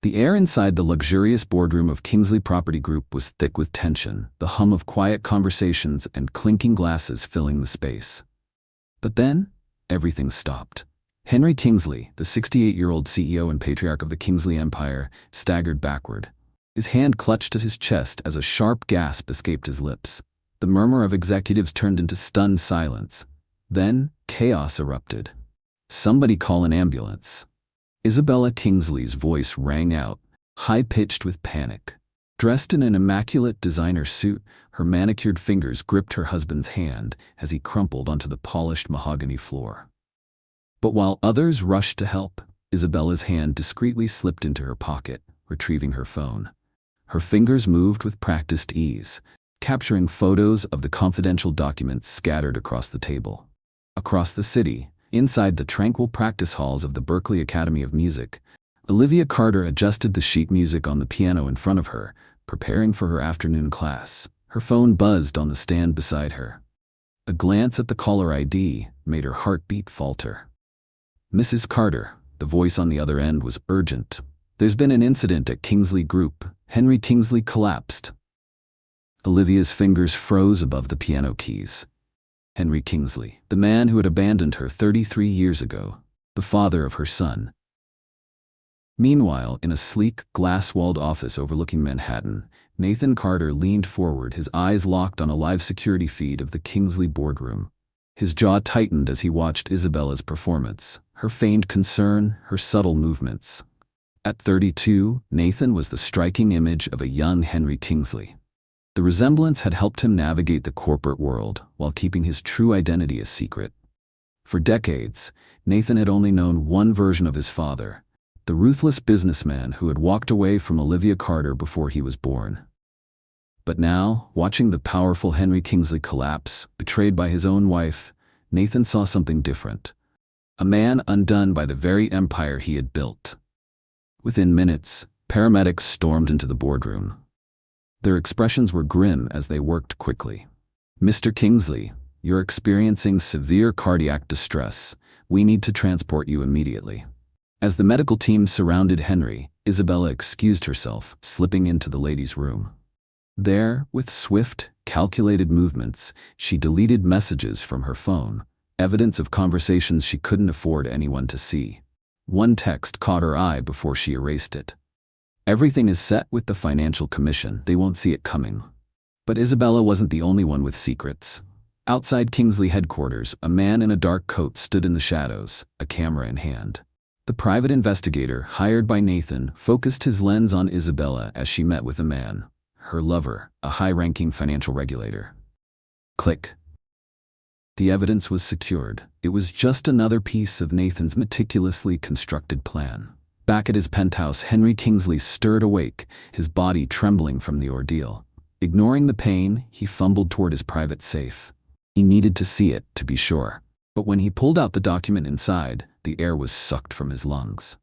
The air inside the luxurious boardroom of Kingsley Property Group was thick with tension, the hum of quiet conversations and clinking glasses filling the space. But then, everything stopped. Henry Kingsley, the 68-year-old CEO and patriarch of the Kingsley Empire, staggered backward. His hand clutched at his chest as a sharp gasp escaped his lips. The murmur of executives turned into stunned silence. Then, chaos erupted. "Somebody call an ambulance." Isabella Kingsley's voice rang out, high-pitched with panic. Dressed in an immaculate designer suit, her manicured fingers gripped her husband's hand as he crumpled onto the polished mahogany floor. But while others rushed to help, Isabella's hand discreetly slipped into her pocket, retrieving her phone. Her fingers moved with practiced ease, capturing photos of the confidential documents scattered across the table. Across the city, inside the tranquil practice halls of the Berklee Academy of Music, Olivia Carter adjusted the sheet music on the piano in front of her, preparing for her afternoon class. Her phone buzzed on the stand beside her. A glance at the caller ID made her heartbeat falter. "Mrs. Carter," the voice on the other end was urgent. "There's been an incident at Kingsley Group. Henry Kingsley collapsed." Olivia's fingers froze above the piano keys. Henry Kingsley, the man who had abandoned her 33 years ago, the father of her son. Meanwhile, in a sleek, glass-walled office overlooking Manhattan, Nathan Carter leaned forward, his eyes locked on a live security feed of the Kingsley boardroom. His jaw tightened as he watched Isabella's performance, her feigned concern, her subtle movements. At 32, Nathan was the striking image of a young Henry Kingsley. The resemblance had helped him navigate the corporate world while keeping his true identity a secret. For decades, Nathan had only known one version of his father, the ruthless businessman who had walked away from Olivia Carter before he was born. But now, watching the powerful Henry Kingsley collapse, betrayed by his own wife, Nathan saw something different. A man undone by the very empire he had built. Within minutes, paramedics stormed into the boardroom. Their expressions were grim as they worked quickly. "Mr. Kingsley, you're experiencing severe cardiac distress. We need to transport you immediately." As the medical team surrounded Henry, Isabella excused herself, slipping into the ladies' room. There, with swift, calculated movements, she deleted messages from her phone, evidence of conversations she couldn't afford anyone to see. One text caught her eye before she erased it. "Everything is set with the financial commission. They won't see it coming." But Isabella wasn't the only one with secrets. Outside Kingsley headquarters, a man in a dark coat stood in the shadows, a camera in hand. The private investigator, hired by Nathan, focused his lens on Isabella as she met with a man, her lover, a high-ranking financial regulator. Click. The evidence was secured. It was just another piece of Nathan's meticulously constructed plan. Back at his penthouse, Henry Kingsley stirred awake, his body trembling from the ordeal. Ignoring the pain, he fumbled toward his private safe. He needed to see it, to be sure. But when he pulled out the document inside, the air was sucked from his lungs.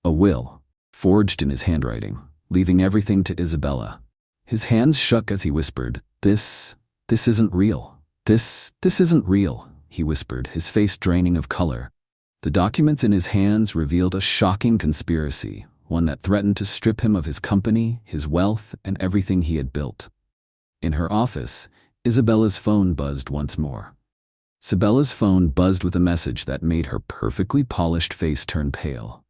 A will, forged in his handwriting, leaving everything to Isabella. His hands shook as he whispered, This isn't real. This isn't real," he whispered, his face draining of color. The documents in his hands revealed a shocking conspiracy, one that threatened to strip him of his company, his wealth, and everything he had built. In her office, Isabella's phone buzzed once more. Isabella's phone buzzed with a message that made her perfectly polished face turn pale.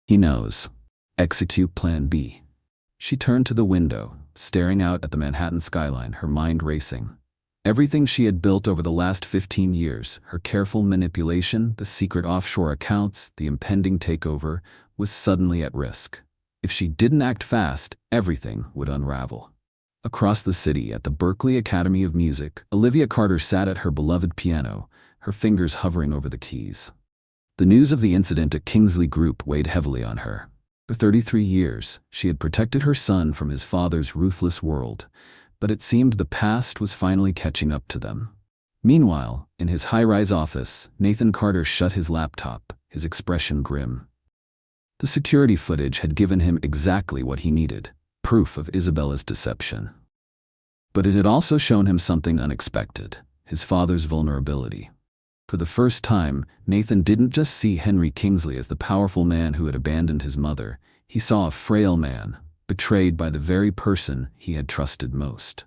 "He knows. Execute Plan B." She turned to the window, staring out at the Manhattan skyline, her mind racing. Everything she had built over the last 15 years, her careful manipulation, the secret offshore accounts, the impending takeover, was suddenly at risk. If she didn't act fast, everything would unravel. Across the city, at the Berklee Academy of Music, Olivia Carter sat at her beloved piano, her fingers hovering over the keys. The news of the incident at Kingsley Group weighed heavily on her. For 33 years, she had protected her son from his father's ruthless world, but it seemed the past was finally catching up to them. Meanwhile, in his high-rise office, Nathan Carter shut his laptop, his expression grim. The security footage had given him exactly what he needed, proof of Isabella's deception. But it had also shown him something unexpected, his father's vulnerability. For the first time, Nathan didn't just see Henry Kingsley as the powerful man who had abandoned his mother. he saw a frail man, betrayed by the very person he had trusted most.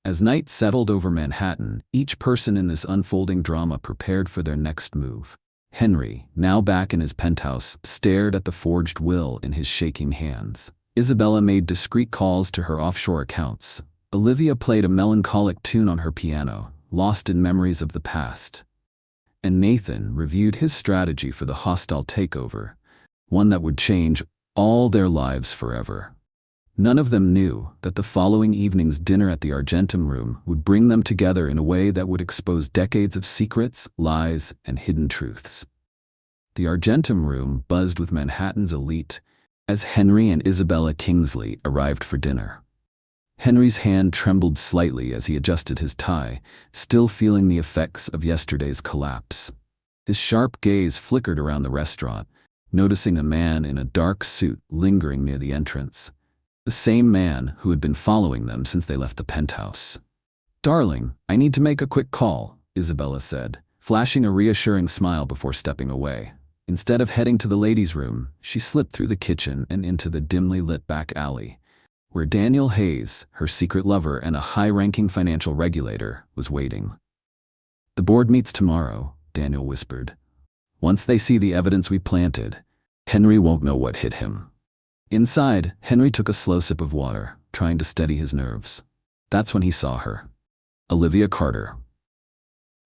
As night settled over Manhattan, each person in this unfolding drama prepared for their next move. Henry, now back in his penthouse, stared at the forged will in his shaking hands. Isabella made discreet calls to her offshore accounts. Olivia played a melancholic tune on her piano, lost in memories of the past. And Nathan reviewed his strategy for the hostile takeover, one that would change all their lives forever. None of them knew that the following evening's dinner at the Argentum Room would bring them together in a way that would expose decades of secrets, lies, and hidden truths. The Argentum Room buzzed with Manhattan's elite as Henry and Isabella Kingsley arrived for dinner. Henry's hand trembled slightly as he adjusted his tie, still feeling the effects of yesterday's collapse. His sharp gaze flickered around the restaurant, noticing a man in a dark suit lingering near the entrance. The same man who had been following them since they left the penthouse. "Darling, I need to make a quick call," Isabella said, flashing a reassuring smile before stepping away. Instead of heading to the ladies' room, she slipped through the kitchen and into the dimly lit back alley, where Daniel Hayes, her secret lover and a high-ranking financial regulator, was waiting. "The board meets tomorrow," Daniel whispered. "Once they see the evidence we planted, Henry won't know what hit him." Inside, Henry took a slow sip of water, trying to steady his nerves. That's when he saw her. Olivia Carter.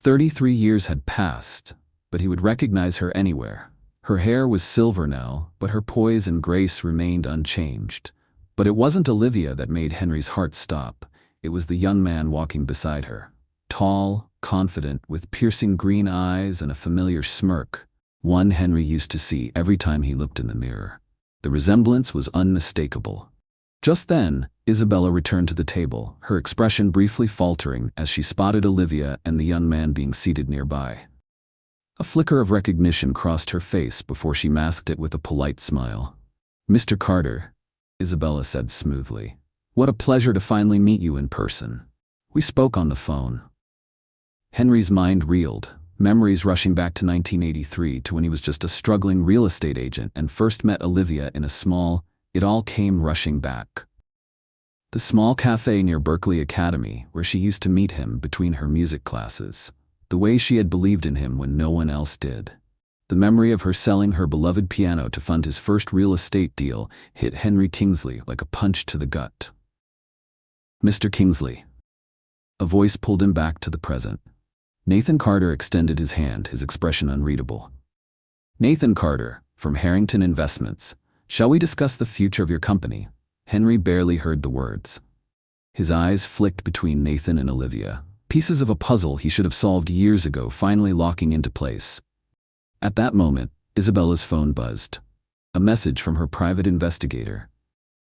33 years had passed, but he would recognize her anywhere. Her hair was silver now, but her poise and grace remained unchanged. But it wasn't Olivia that made Henry's heart stop. It was the young man walking beside her. Tall, confident, with piercing green eyes and a familiar smirk. One Henry used to see every time he looked in the mirror. The resemblance was unmistakable. Just then, Isabella returned to the table, her expression briefly faltering as she spotted Olivia and the young man being seated nearby. A flicker of recognition crossed her face before she masked it with a polite smile. "Mr. Carter," Isabella said smoothly. "What a pleasure to finally meet you in person. We spoke on the phone." Henry's mind reeled, memories rushing back to 1983 to when he was just a struggling real estate agent and first met Olivia in a small, it all came rushing back. The small cafe near Berkeley Academy where she used to meet him between her music classes. The way she had believed in him when no one else did. The memory of her selling her beloved piano to fund his first real estate deal hit Henry Kingsley like a punch to the gut. "Mr. Kingsley." A voice pulled him back to the present. Nathan Carter extended his hand, his expression unreadable. "Nathan Carter, from Harrington Investments. Shall we discuss the future of your company?" Henry barely heard the words. His eyes flicked between Nathan and Olivia, pieces of a puzzle he should have solved years ago finally locking into place. At that moment, Isabella's phone buzzed. A message from her private investigator.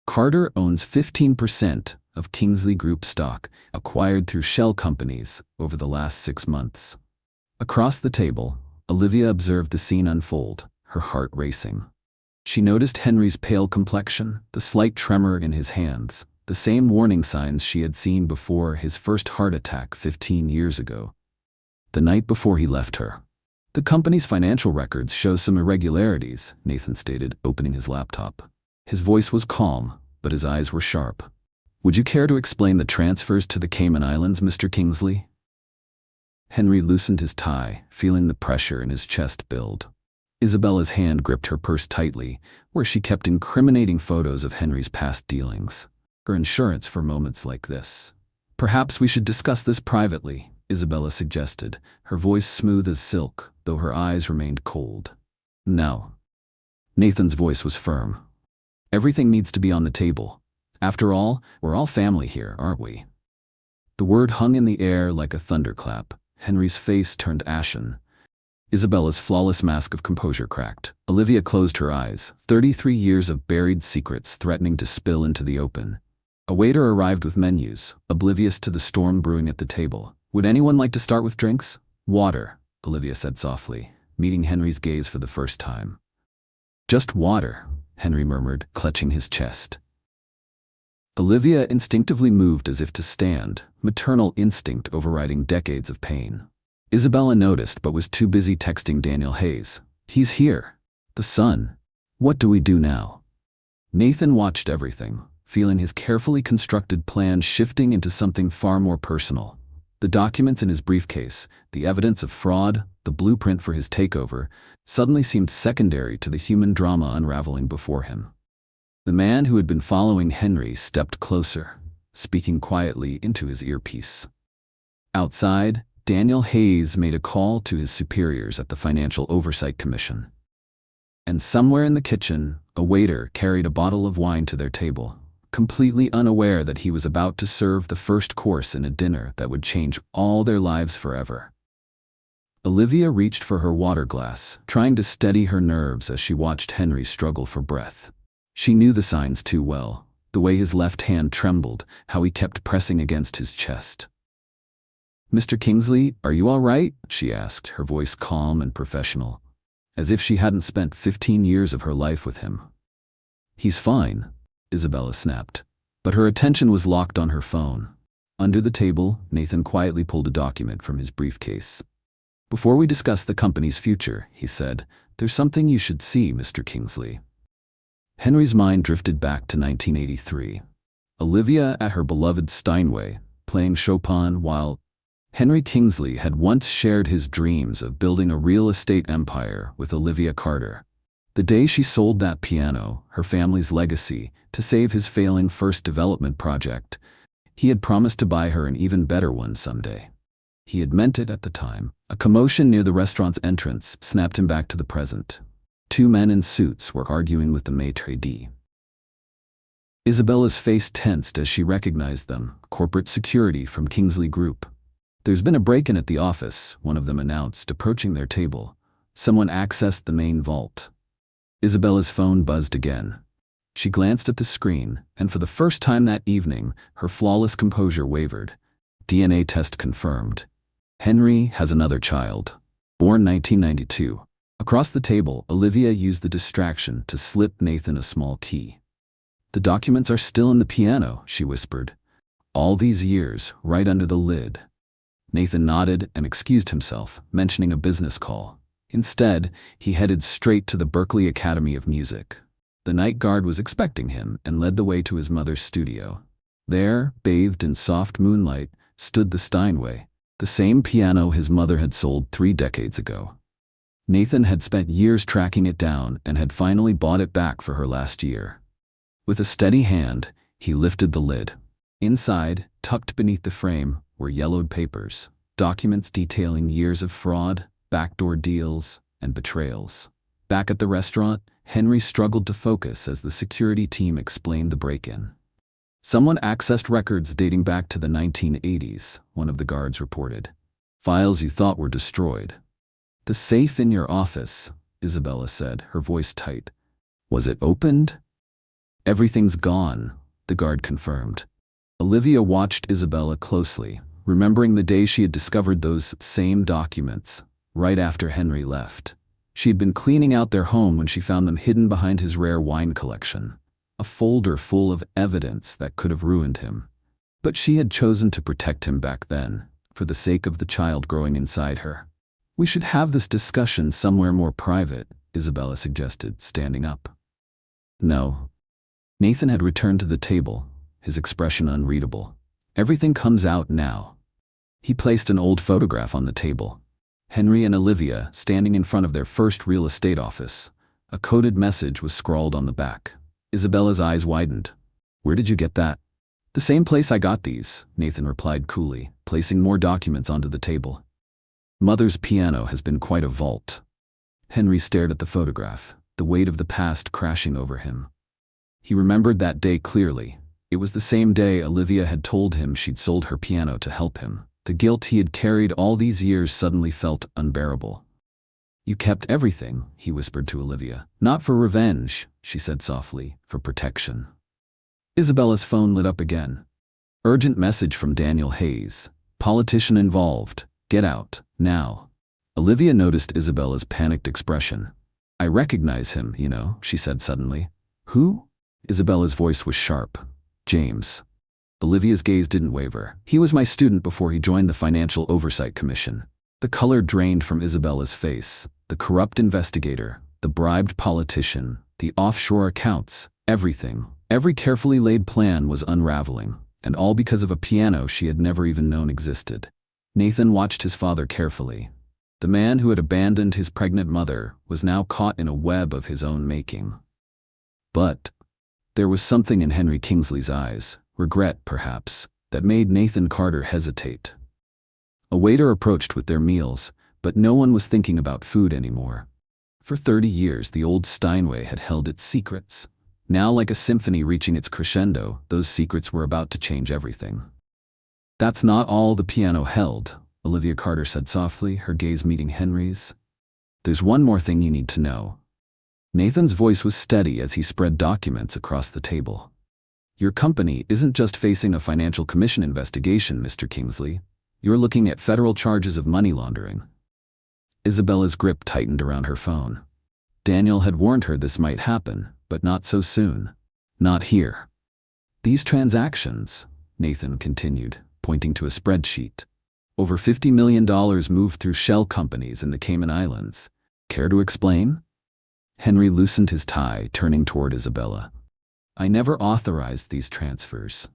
Carter owns 15% of Kingsley Group stock, acquired through shell companies over the last 6 months. Across the table, Olivia observed the scene unfold, her heart racing. She noticed Henry's pale complexion, the slight tremor in his hands, the same warning signs she had seen before his first heart attack 15 years ago. The night before he left her. "The company's financial records show some irregularities," Nathan stated, opening his laptop. His voice was calm, but his eyes were sharp. "Would you care to explain the transfers to the Cayman Islands, Mr. Kingsley?" Henry loosened his tie, feeling the pressure in his chest build. Isabella's hand gripped her purse tightly, where she kept incriminating photos of Henry's past dealings. Her insurance for moments like this. "Perhaps we should discuss this privately," Isabella suggested, her voice smooth as silk, though her eyes remained cold. "No." Nathan's voice was firm. "Everything needs to be on the table. After all, we're all family here, aren't we?" The word hung in the air like a thunderclap. Henry's face turned ashen. Isabella's flawless mask of composure cracked. Olivia closed her eyes, 33 years of buried secrets threatening to spill into the open. A waiter arrived with menus, oblivious to the storm brewing at the table. "Would anyone like to start with drinks?" "Water," Olivia said softly, meeting Henry's gaze for the first time. "Just water," Henry murmured, clutching his chest. Olivia instinctively moved as if to stand, maternal instinct overriding decades of pain. Isabella noticed but was too busy texting Daniel Hayes. "He's here. The son. What do we do now?" Nathan watched everything, feeling his carefully constructed plan shifting into something far more personal. The documents in his briefcase, the evidence of fraud, the blueprint for his takeover, suddenly seemed secondary to the human drama unraveling before him. The man who had been following Henry stepped closer, speaking quietly into his earpiece. Outside, Daniel Hayes made a call to his superiors at the Financial Oversight Commission. And somewhere in the kitchen, a waiter carried a bottle of wine to their table, completely unaware that he was about to serve the first course in a dinner that would change all their lives forever. Olivia reached for her water glass, trying to steady her nerves as she watched Henry struggle for breath. She knew the signs too well, the way his left hand trembled, how he kept pressing against his chest. "Mr. Kingsley, are you all right?" she asked, her voice calm and professional, as if she hadn't spent 15 years of her life with him. "He's fine," Isabella snapped, but her attention was locked on her phone. Under the table, Nathan quietly pulled a document from his briefcase. "Before we discuss the company's future," he said, "there's something you should see, Mr. Kingsley." Henry's mind drifted back to 1983. Olivia at her beloved Steinway, playing Chopin while Henry Kingsley had once shared his dreams of building a real estate empire with Olivia Carter. The day she sold that piano, her family's legacy, to save his failing first development project, he had promised to buy her an even better one someday. He had meant it at the time. A commotion near the restaurant's entrance snapped him back to the present. Two men in suits were arguing with the maitre d'. Isabella's face tensed as she recognized them, corporate security from Kingsley Group. "There's been a break-in at the office," one of them announced, approaching their table. "Someone accessed the main vault." Isabella's phone buzzed again. She glanced at the screen, and for the first time that evening, her flawless composure wavered. DNA test confirmed. Henry has another child, born 1992. Across the table, Olivia used the distraction to slip Nathan a small key. "The documents are still in the piano," she whispered. "All these years, right under the lid." Nathan nodded and excused himself, mentioning a business call. Instead, he headed straight to the Berklee Academy of Music. The night guard was expecting him and led the way to his mother's studio. There, bathed in soft moonlight, stood the Steinway, the same piano his mother had sold 3 decades ago. Nathan had spent years tracking it down and had finally bought it back for her last year. With a steady hand, he lifted the lid. Inside, tucked beneath the frame, were yellowed papers, documents detailing years of fraud, backdoor deals, and betrayals. Back at the restaurant, Henry struggled to focus as the security team explained the break-in. "Someone accessed records dating back to the 1980s, one of the guards reported. "Files you thought were destroyed." "The safe in your office," Isabella said, her voice tight. "Was it opened?" "Everything's gone," the guard confirmed. Olivia watched Isabella closely, remembering the day she had discovered those same documents, right after Henry left. She had been cleaning out their home when she found them hidden behind his rare wine collection, a folder full of evidence that could have ruined him. But she had chosen to protect him back then, for the sake of the child growing inside her. "We should have this discussion somewhere more private," Isabella suggested, standing up. "No." Nathan had returned to the table, his expression unreadable. "Everything comes out now." He placed an old photograph on the table. Henry and Olivia standing in front of their first real estate office. A coded message was scrawled on the back. Isabella's eyes widened. "Where did you get that?" "The same place I got these," Nathan replied coolly, placing more documents onto the table. "Mother's piano has been quite a vault." Henry stared at the photograph, the weight of the past crashing over him. He remembered that day clearly. It was the same day Olivia had told him she'd sold her piano to help him. The guilt he had carried all these years suddenly felt unbearable. "You kept everything," he whispered to Olivia. "Not for revenge," she said softly, "for protection." Isabella's phone lit up again. Urgent message from Daniel Hayes. "Politician involved. Get out, now." Olivia noticed Isabella's panicked expression. "I recognize him, you know," she said suddenly. "Who?" Isabella's voice was sharp. "James." Olivia's gaze didn't waver. "He was my student before he joined the Financial Oversight Commission." The color drained from Isabella's face. The corrupt investigator, the bribed politician, The offshore accounts, everything. Every carefully laid plan was unraveling, and all because of a piano she had never even known existed. Nathan watched his father carefully. The man who had abandoned his pregnant mother was now caught in a web of his own making. But there was something in Henry Kingsley's eyes, regret perhaps, that made Nathan Carter hesitate. A waiter approached with their meals, but no one was thinking about food anymore. For 30 years, the old Steinway had held its secrets. Now, like a symphony reaching its crescendo, those secrets were about to change everything. "That's not all the piano held," Olivia Carter said softly, her gaze meeting Henry's. "There's one more thing you need to know." Nathan's voice was steady as he spread documents across the table. "Your company isn't just facing a financial commission investigation, Mr. Kingsley. You're looking at federal charges of money laundering." Isabella's grip tightened around her phone. Daniel had warned her this might happen, but not so soon. Not here. "These transactions," Nathan continued, pointing to a spreadsheet. "Over $50 million moved through shell companies in the Cayman Islands. Care to explain?" Henry loosened his tie, turning toward Isabella. "I never authorized these transfers."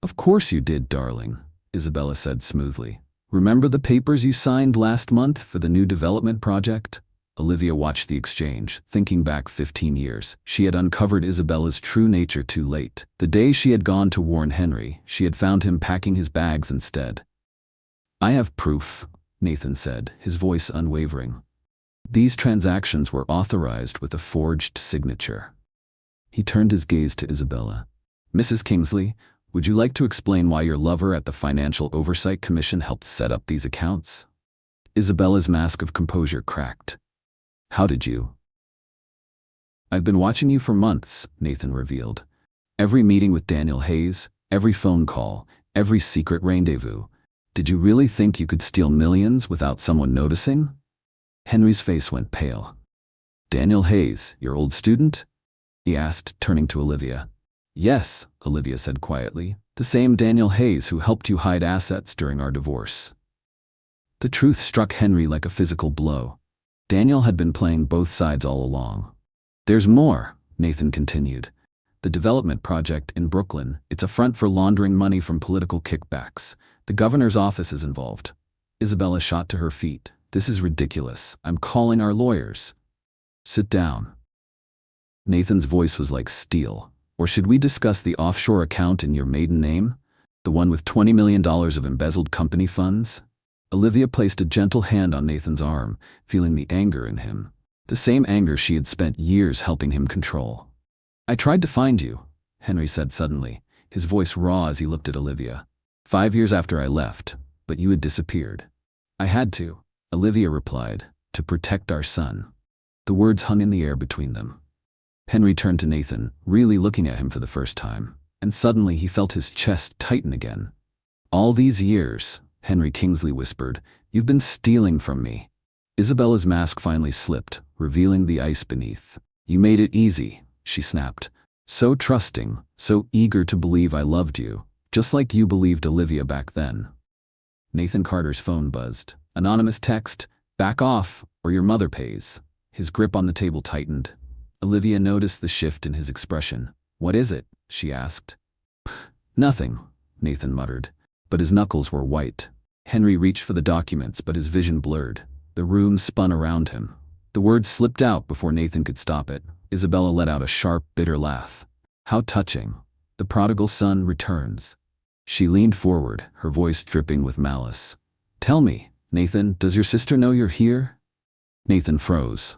"Of course you did, darling," Isabella said smoothly. "Remember the papers you signed last month for the new development project?" Olivia watched the exchange, thinking back 15 years. She had uncovered Isabella's true nature too late. The day she had gone to warn Henry, she had found him packing his bags instead. "I have proof," Nathan said, his voice unwavering. "These transactions were authorized with a forged signature." He turned his gaze to Isabella. "Mrs. Kingsley, would you like to explain why your lover at the Financial Oversight Commission helped set up these accounts?" Isabella's mask of composure cracked. "How did you?" "I've been watching you for months," Nathan revealed. "Every meeting with Daniel Hayes, every phone call, every secret rendezvous. Did you really think you could steal millions without someone noticing?" Henry's face went pale. "Daniel Hayes, your old student?" he asked, turning to Olivia. "Yes," Olivia said quietly, "the same Daniel Hayes who helped you hide assets during our divorce." The truth struck Henry like a physical blow. Daniel had been playing both sides all along. "There's more," Nathan continued. "The development project in Brooklyn, it's a front for laundering money from political kickbacks. The governor's office is involved." Isabella shot to her feet. "This is ridiculous. I'm calling our lawyers." "Sit down." Nathan's voice was like steel. "Or should we discuss the offshore account in your maiden name? The one with $20 million of embezzled company funds?" Olivia placed a gentle hand on Nathan's arm, feeling the anger in him. The same anger she had spent years helping him control. "I tried to find you," Henry said suddenly, his voice raw as he looked at Olivia. 5 years after I left, but you had disappeared." "I had to," Olivia replied, "to protect our son." The words hung in the air between them. Henry turned to Nathan, really looking at him for the first time, and suddenly he felt his chest tighten again. "All these years," Henry Kingsley whispered, "you've been stealing from me." Isabella's mask finally slipped, revealing the ice beneath. "You made it easy," she snapped. "So trusting, so eager to believe I loved you, just like you believed Olivia back then." Nathan Carter's phone buzzed. Anonymous text, "Back off, or your mother pays." His grip on the table tightened. Olivia noticed the shift in his expression. "What is it?" she asked. "Nothing," Nathan muttered, but his knuckles were white. Henry reached for the documents, but his vision blurred. The room spun around him. The words slipped out before Nathan could stop it. Isabella let out a sharp, bitter laugh. "How touching. The prodigal son returns." She leaned forward, her voice dripping with malice. "Tell me, Nathan, does your sister know you're here?" Nathan froze.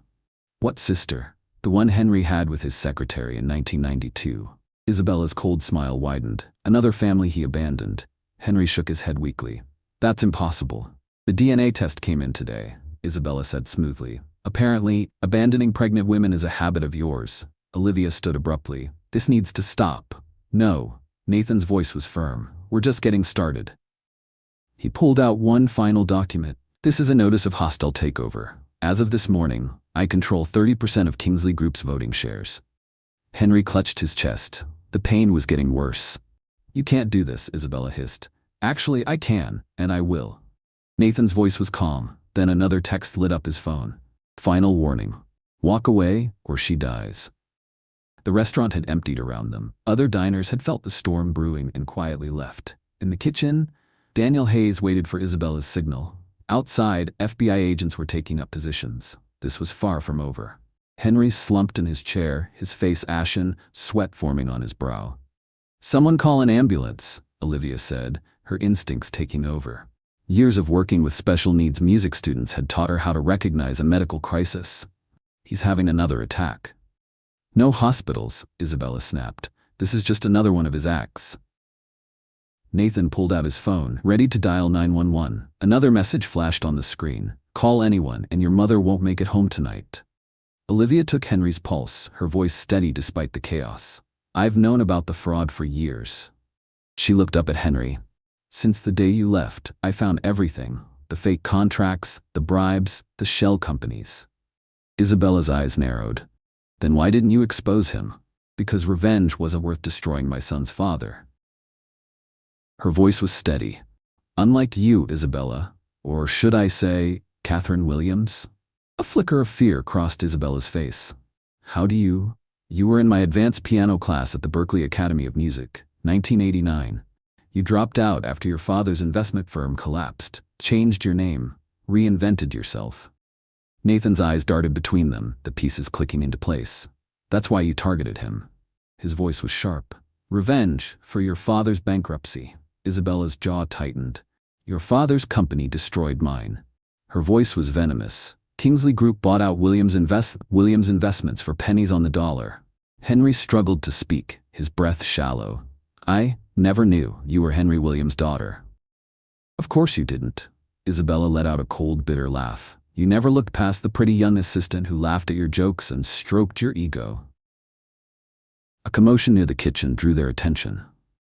"What sister?" "The one Henry had with his secretary in 1992. Isabella's cold smile widened. "Another family he abandoned." Henry shook his head weakly. "That's impossible." "The DNA test came in today," Isabella said smoothly. "Apparently, abandoning pregnant women is a habit of yours." Olivia stood abruptly. "This needs to stop." "No." Nathan's voice was firm. "We're just getting started." He pulled out one final document. "This is a notice of hostile takeover. As of this morning, I control 30% of Kingsley Group's voting shares." Henry clutched his chest. The pain was getting worse. "You can't do this," Isabella hissed. "Actually, I can, and I will." Nathan's voice was calm. Then another text lit up his phone. "Final warning. Walk away, or she dies." The restaurant had emptied around them. Other diners had felt the storm brewing and quietly left. In the kitchen, Daniel Hayes waited for Isabella's signal. Outside, FBI agents were taking up positions. This was far from over. Henry slumped in his chair, his face ashen, sweat forming on his brow. "Someone call an ambulance," Olivia said, her instincts taking over. Years of working with special needs music students had taught her how to recognize a medical crisis. "He's having another attack." "No hospitals," Isabella snapped. "This is just another one of his acts." Nathan pulled out his phone, ready to dial 911. Another message flashed on the screen. "Call anyone, and your mother won't make it home tonight." Olivia took Henry's pulse, her voice steady despite the chaos. "I've known about the fraud for years." She looked up at Henry. "Since the day you left, I found everything. The fake contracts, the bribes, the shell companies." Isabella's eyes narrowed. "Then why didn't you expose him?" "Because revenge wasn't worth destroying my son's father." Her voice was steady. "Unlike you, Isabella, or should I say, Catherine Williams?" A flicker of fear crossed Isabella's face. "How do you? You were in my advanced piano class at the Berklee Academy of Music, 1989. You dropped out after your father's investment firm collapsed, changed your name, reinvented yourself." Nathan's eyes darted between them, the pieces clicking into place. "That's why you targeted him." His voice was sharp. "Revenge for your father's bankruptcy." Isabella's jaw tightened. "Your father's company destroyed mine." Her voice was venomous. "Kingsley Group bought out Williams Investments for pennies on the dollar." Henry struggled to speak, his breath shallow. "I never knew you were Henry Williams' daughter." "Of course you didn't." Isabella let out a cold, bitter laugh. "You never looked past the pretty young assistant who laughed at your jokes and stroked your ego." A commotion near the kitchen drew their attention.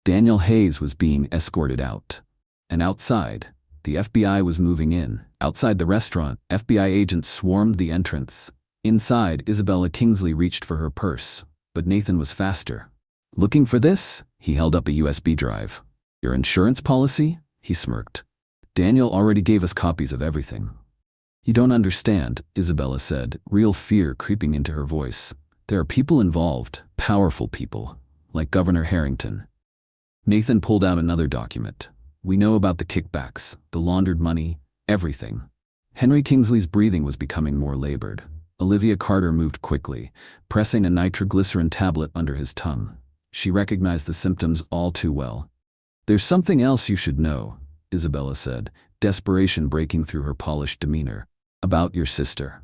Daniel Hayes was being escorted out. And outside, the FBI was moving in. Outside the restaurant, FBI agents swarmed the entrance. Inside, Isabella Kingsley reached for her purse, but Nathan was faster. "Looking for this?" He held up a USB drive. "Your insurance policy?" He smirked. "Daniel already gave us copies of everything." "You don't understand," Isabella said, real fear creeping into her voice. "There are people involved, powerful people, like Governor Harrington." Nathan pulled out another document. "We know about the kickbacks, the laundered money, everything." Henry Kingsley's breathing was becoming more labored. Olivia Carter moved quickly, pressing a nitroglycerin tablet under his tongue. She recognized the symptoms all too well. "There's something else you should know," Isabella said, desperation breaking through her polished demeanor. "About your sister."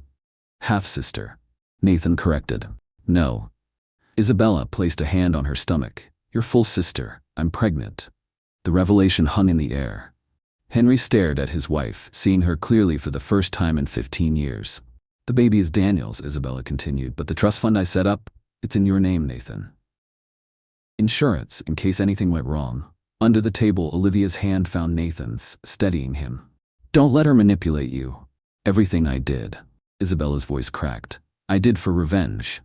"Half-sister," Nathan corrected. "No." Isabella placed a hand on her stomach. "Your full sister. I'm pregnant." The revelation hung in the air. Henry stared at his wife, seeing her clearly for the first time in 15 years. "The baby is Daniel's," Isabella continued, "but the trust fund I set up, it's in your name, Nathan. Insurance, in case anything went wrong." Under the table, Olivia's hand found Nathan's, steadying him. "Don't let her manipulate you." "Everything I did," Isabella's voice cracked, "I did for revenge."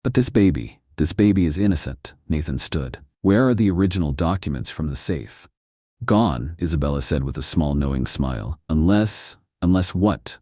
"But this baby is innocent," Nathan stood. "Where are the original documents from the safe?" "Gone," Isabella said with a small knowing smile. Unless what?"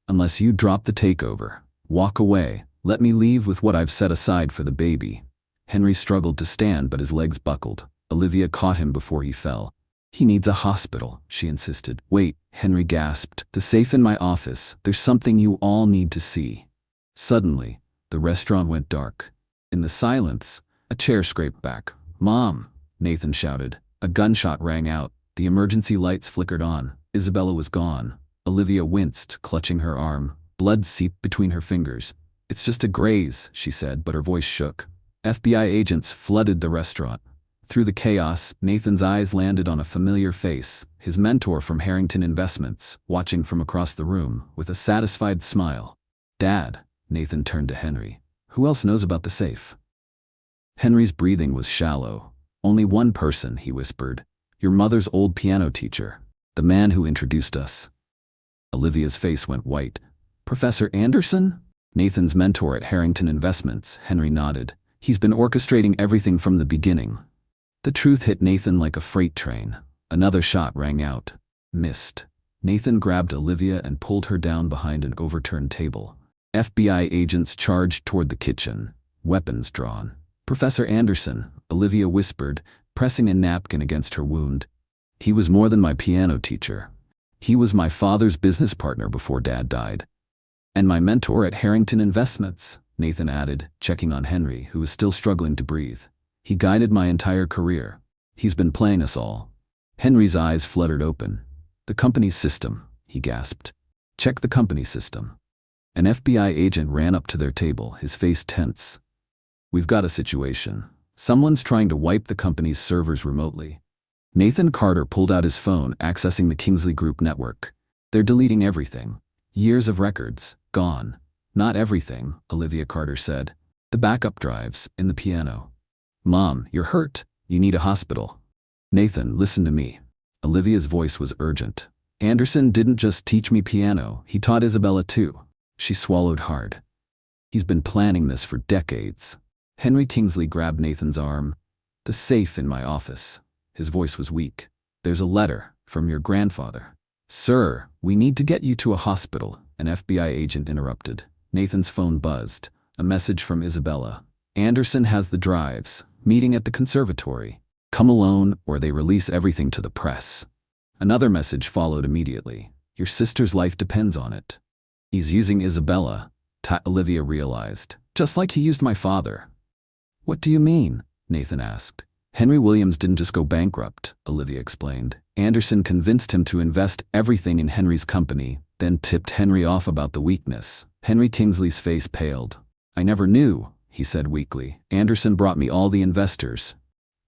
"Unless you drop the takeover. Walk away. Let me leave with what I've set aside for the baby." Henry struggled to stand, but his legs buckled. Olivia caught him before he fell. "He needs a hospital," she insisted. "Wait," Henry gasped. "The safe in my office. There's something you all need to see." Suddenly, the restaurant went dark. In the silence, a chair scraped back. "Mom!" Nathan shouted. A gunshot rang out. The emergency lights flickered on. Isabella was gone. Olivia winced, clutching her arm. Blood seeped between her fingers. "It's just a graze," she said, but her voice shook. FBI agents flooded the restaurant. Through the chaos, Nathan's eyes landed on a familiar face, his mentor from Harrington Investments, watching from across the room, with a satisfied smile. "Dad," Nathan turned to Henry. "Who else knows about the safe?" Henry's breathing was shallow. "Only one person," he whispered. "Your mother's old piano teacher. The man who introduced us." Olivia's face went white. "Professor Anderson?" "Nathan's mentor at Harrington Investments," Henry nodded. "He's been orchestrating everything from the beginning." The truth hit Nathan like a freight train. Another shot rang out. Missed. Nathan grabbed Olivia and pulled her down behind an overturned table. FBI agents charged toward the kitchen. weapons drawn. "Professor Anderson," Olivia whispered, pressing a napkin against her wound. "He was more than my piano teacher. He was my father's business partner before Dad died. And my mentor at Harrington Investments," Nathan added, checking on Henry, who was still struggling to breathe. "He guided my entire career. He's been playing us all." Henry's eyes fluttered open. "The company's system," he gasped. "Check the company system." An FBI agent ran up to their table, his face tense. "We've got a situation. Someone's trying to wipe the company's servers remotely." Nathan Carter pulled out his phone, accessing the Kingsley Group network. "They're deleting everything. Years of records, gone." "Not everything," Olivia Carter said. "The backup drives, in the piano." "Mom, you're hurt. You need a hospital." "Nathan, listen to me." Olivia's voice was urgent. "Anderson didn't just teach me piano, he taught Isabella too." She swallowed hard. "He's been planning this for decades." Henry Kingsley grabbed Nathan's arm. "The safe in my office." His voice was weak. "There's a letter from your grandfather." "Sir, we need to get you to a hospital," an FBI agent interrupted. Nathan's phone buzzed. A message from Isabella. "Anderson has the drives. Meeting at the conservatory. Come alone or they release everything to the press." Another message followed immediately. "Your sister's life depends on it." "He's using Isabella," Olivia realized. "Just like he used my father." "What do you mean?" Nathan asked. "Henry Williams didn't just go bankrupt," Olivia explained. "Anderson convinced him to invest everything in Henry's company, then tipped Henry off about the weakness." Henry Kingsley's face paled. "I never knew," he said weakly. "Anderson brought me all the investors."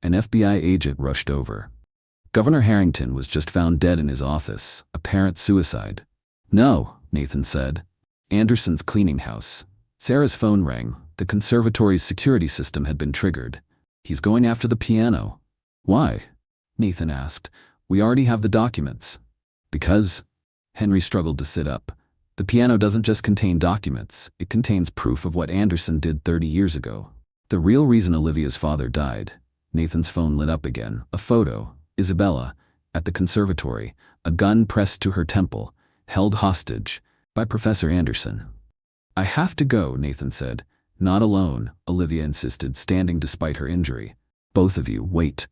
An FBI agent rushed over. "Governor Harrington was just found dead in his office, apparent suicide." "No," Nathan said. "Anderson's cleaning house." Sarah's phone rang. The conservatory's security system had been triggered. "He's going after the piano." "Why?" Nathan asked. "We already have the documents." "Because?" Henry struggled to sit up. "The piano doesn't just contain documents, it contains proof of what Anderson did 30 years ago. The real reason Olivia's father died." Nathan's phone lit up again. A photo. Isabella, at the conservatory, a gun pressed to her temple, held hostage by Professor Anderson. "I have to go," Nathan said. "Not alone," Olivia insisted, standing despite her injury. "Both of you, wait."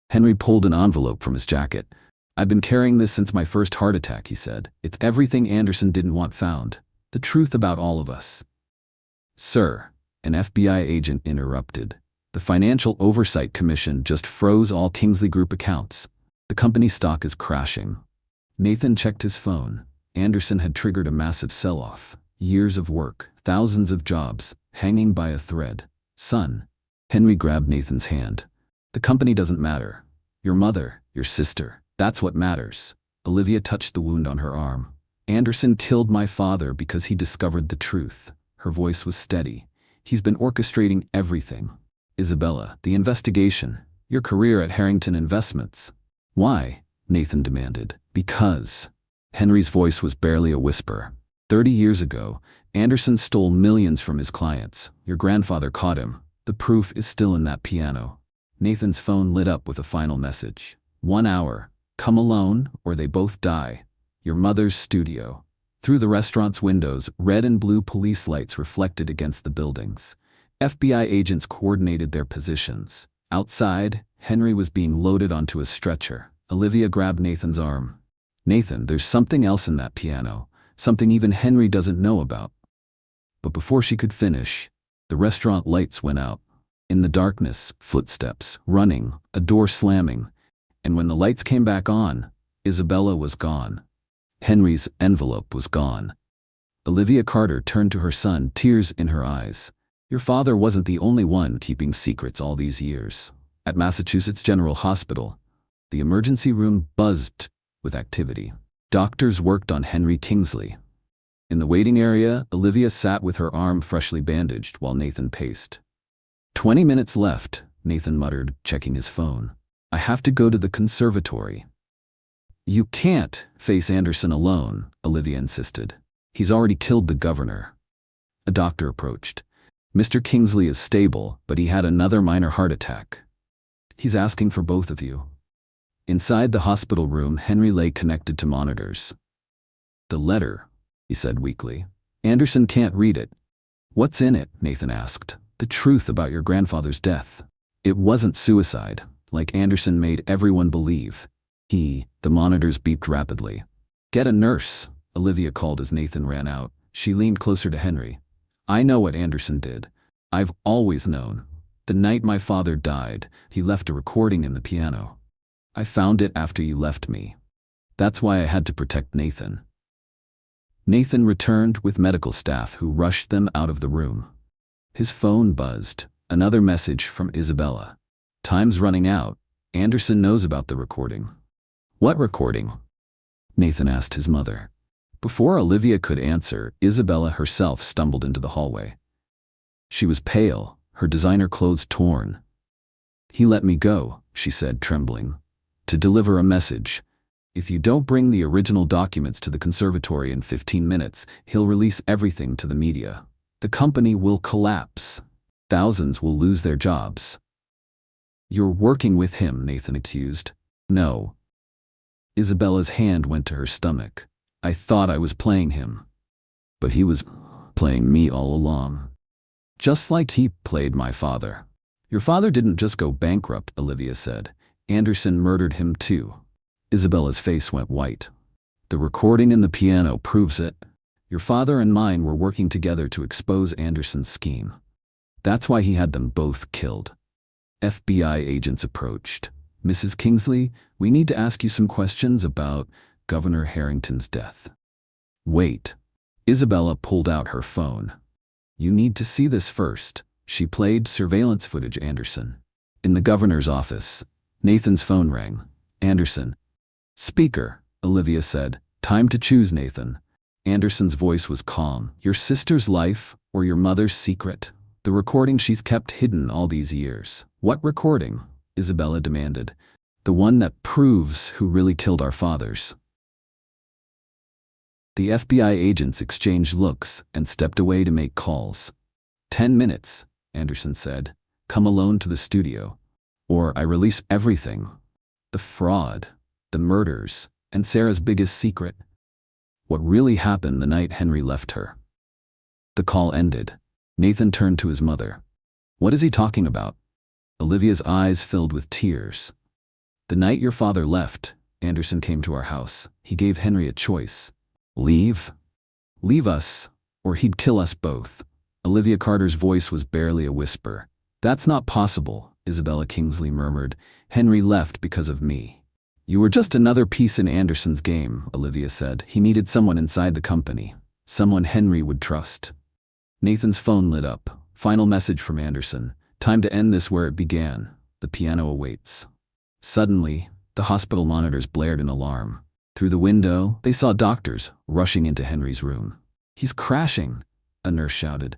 Henry pulled an envelope from his jacket. "I've been carrying this since my first heart attack," he said. "It's everything Anderson didn't want found. The truth about all of us." "Sir," an FBI agent interrupted. "The Financial Oversight Commission just froze all Kingsley Group accounts. The company's stock is crashing." Nathan checked his phone. Anderson had triggered a massive sell-off. Years of work, thousands of jobs, hanging by a thread. "Son." Henry grabbed Nathan's hand. "The company doesn't matter. Your mother, your sister, that's what matters." Olivia touched the wound on her arm. "Anderson killed my father because he discovered the truth." Her voice was steady. "He's been orchestrating everything." "Isabella, the investigation, your career at Harrington Investments." "Why?" Nathan demanded. "Because." Henry's voice was barely a whisper. 30 years ago, Anderson stole millions from his clients. Your grandfather caught him. The proof is still in that piano." Nathan's phone lit up with a final message. "1 hour. Come alone, or they both die. Your mother's studio." Through the restaurant's windows, red and blue police lights reflected against the buildings. FBI agents coordinated their positions. Outside, Henry was being loaded onto a stretcher. Olivia grabbed Nathan's arm. "Nathan, there's something else in that piano. Something even Henry doesn't know about." But before she could finish, the restaurant lights went out. In the darkness, footsteps, running, a door slamming. And when the lights came back on, Isabella was gone. Henry's envelope was gone. Olivia Carter turned to her son, tears in her eyes. "Your father wasn't the only one keeping secrets all these years." At Massachusetts General Hospital, the emergency room buzzed with activity. Doctors worked on Henry Kingsley. In the waiting area, Olivia sat with her arm freshly bandaged while Nathan paced. 20 minutes left, Nathan muttered, checking his phone. "I have to go to the conservatory." "You can't face Anderson alone," Olivia insisted. "He's already killed the governor." A doctor approached. "Mr. Kingsley is stable, but he had another minor heart attack. He's asking for both of you." Inside the hospital room, Henry lay connected to monitors. "The letter," he said weakly. "Anderson can't read it." "What's in it?" Nathan asked. The truth about your grandfather's death. It wasn't suicide, like Anderson made everyone believe. The monitors beeped rapidly. Get a nurse, Olivia called as Nathan ran out. She leaned closer to Henry. I know what Anderson did. I've always known. The night my father died, he left a recording in the piano. I found it after you left me. That's why I had to protect Nathan. Nathan returned with medical staff who rushed them out of the room. His phone buzzed. Another message from Isabella. Time's running out. Anderson knows about the recording. What recording? Nathan asked his mother. Before Olivia could answer, Isabella herself stumbled into the hallway. She was pale, her designer clothes torn. He let me go, she said, trembling, to deliver a message. If you don't bring the original documents to the conservatory in 15 minutes, he'll release everything to the media. The company will collapse. Thousands will lose their jobs. You're working with him, Nathan accused. No. Isabella's hand went to her stomach. I thought I was playing him. But he was playing me all along. Just like he played my father. Your father didn't just go bankrupt, Olivia said. Anderson murdered him too. Isabella's face went white. The recording in the piano proves it. Your father and mine were working together to expose Anderson's scheme. That's why he had them both killed. FBI agents approached. Mrs. Kingsley, we need to ask you some questions about Governor Harrington's death. Wait. Isabella pulled out her phone. You need to see this first. She played surveillance footage Anderson. In the governor's office, Nathan's phone rang. Anderson. Speaker, Olivia said. Time to choose, Nathan. Anderson's voice was calm. Your sister's life or your mother's secret? The recording she's kept hidden all these years. What recording? Isabella demanded. The one that proves who really killed our fathers. The FBI agents exchanged looks and stepped away to make calls. 10 minutes, Anderson said. Come alone to the studio. Or I release everything. The fraud, the murders, and Sarah's biggest secret. What really happened the night Henry left her. The call ended. Nathan turned to his mother. What is he talking about? Olivia's eyes filled with tears. The night your father left, Anderson came to our house. He gave Henry a choice. Leave? Leave us, or he'd kill us both. Olivia Carter's voice was barely a whisper. That's not possible, Isabella Kingsley murmured. Henry left because of me. You were just another piece in Anderson's game, Olivia said. He needed someone inside the company. Someone Henry would trust. Nathan's phone lit up. Final message from Anderson. Time to end this where it began. The piano awaits. Suddenly, the hospital monitors blared an alarm. Through the window, they saw doctors rushing into Henry's room. He's crashing, a nurse shouted.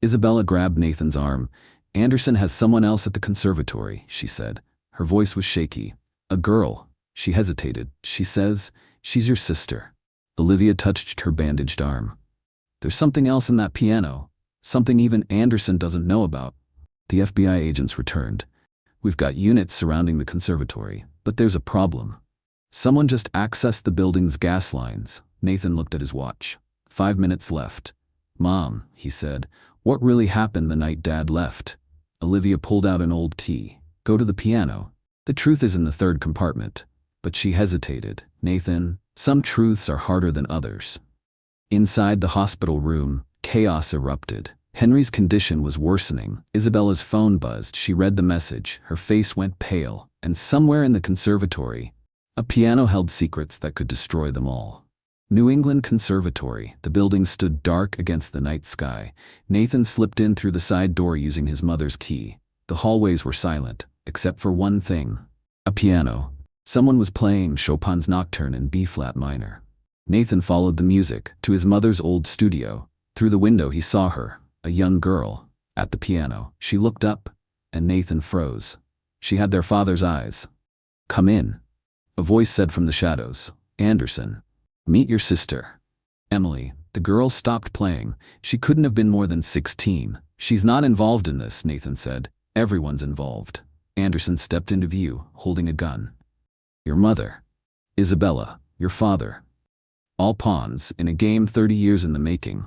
Isabella grabbed Nathan's arm. Anderson has someone else at the conservatory, she said. Her voice was shaky. A girl. She hesitated. She says, she's your sister. Olivia touched her bandaged arm. There's something else in that piano. Something even Anderson doesn't know about. The FBI agents returned. We've got units surrounding the conservatory, but there's a problem. Someone just accessed the building's gas lines. Nathan looked at his watch. 5 minutes left. Mom, he said, what really happened the night Dad left? Olivia pulled out an old key. Go to the piano. The truth is in the third compartment. But she hesitated. Nathan, some truths are harder than others. Inside the hospital room, chaos erupted. Henry's condition was worsening. Isabella's phone buzzed. She read the message. Her face went pale. And somewhere in the conservatory, a piano held secrets that could destroy them all. New England Conservatory. The building stood dark against the night sky. Nathan slipped in through the side door using his mother's key. The hallways were silent, except for one thing. A piano. Someone was playing Chopin's Nocturne in B-flat minor. Nathan followed the music to his mother's old studio. Through the window he saw her, a young girl, at the piano. She looked up, and Nathan froze. She had their father's eyes. Come in. A voice said from the shadows. Anderson. Meet your sister. Emily. The girl stopped playing. She couldn't have been more than 16. She's not involved in this, Nathan said. Everyone's involved. Anderson stepped into view, holding a gun. Your mother. Isabella. Your father. All pawns in a game 30 years in the making.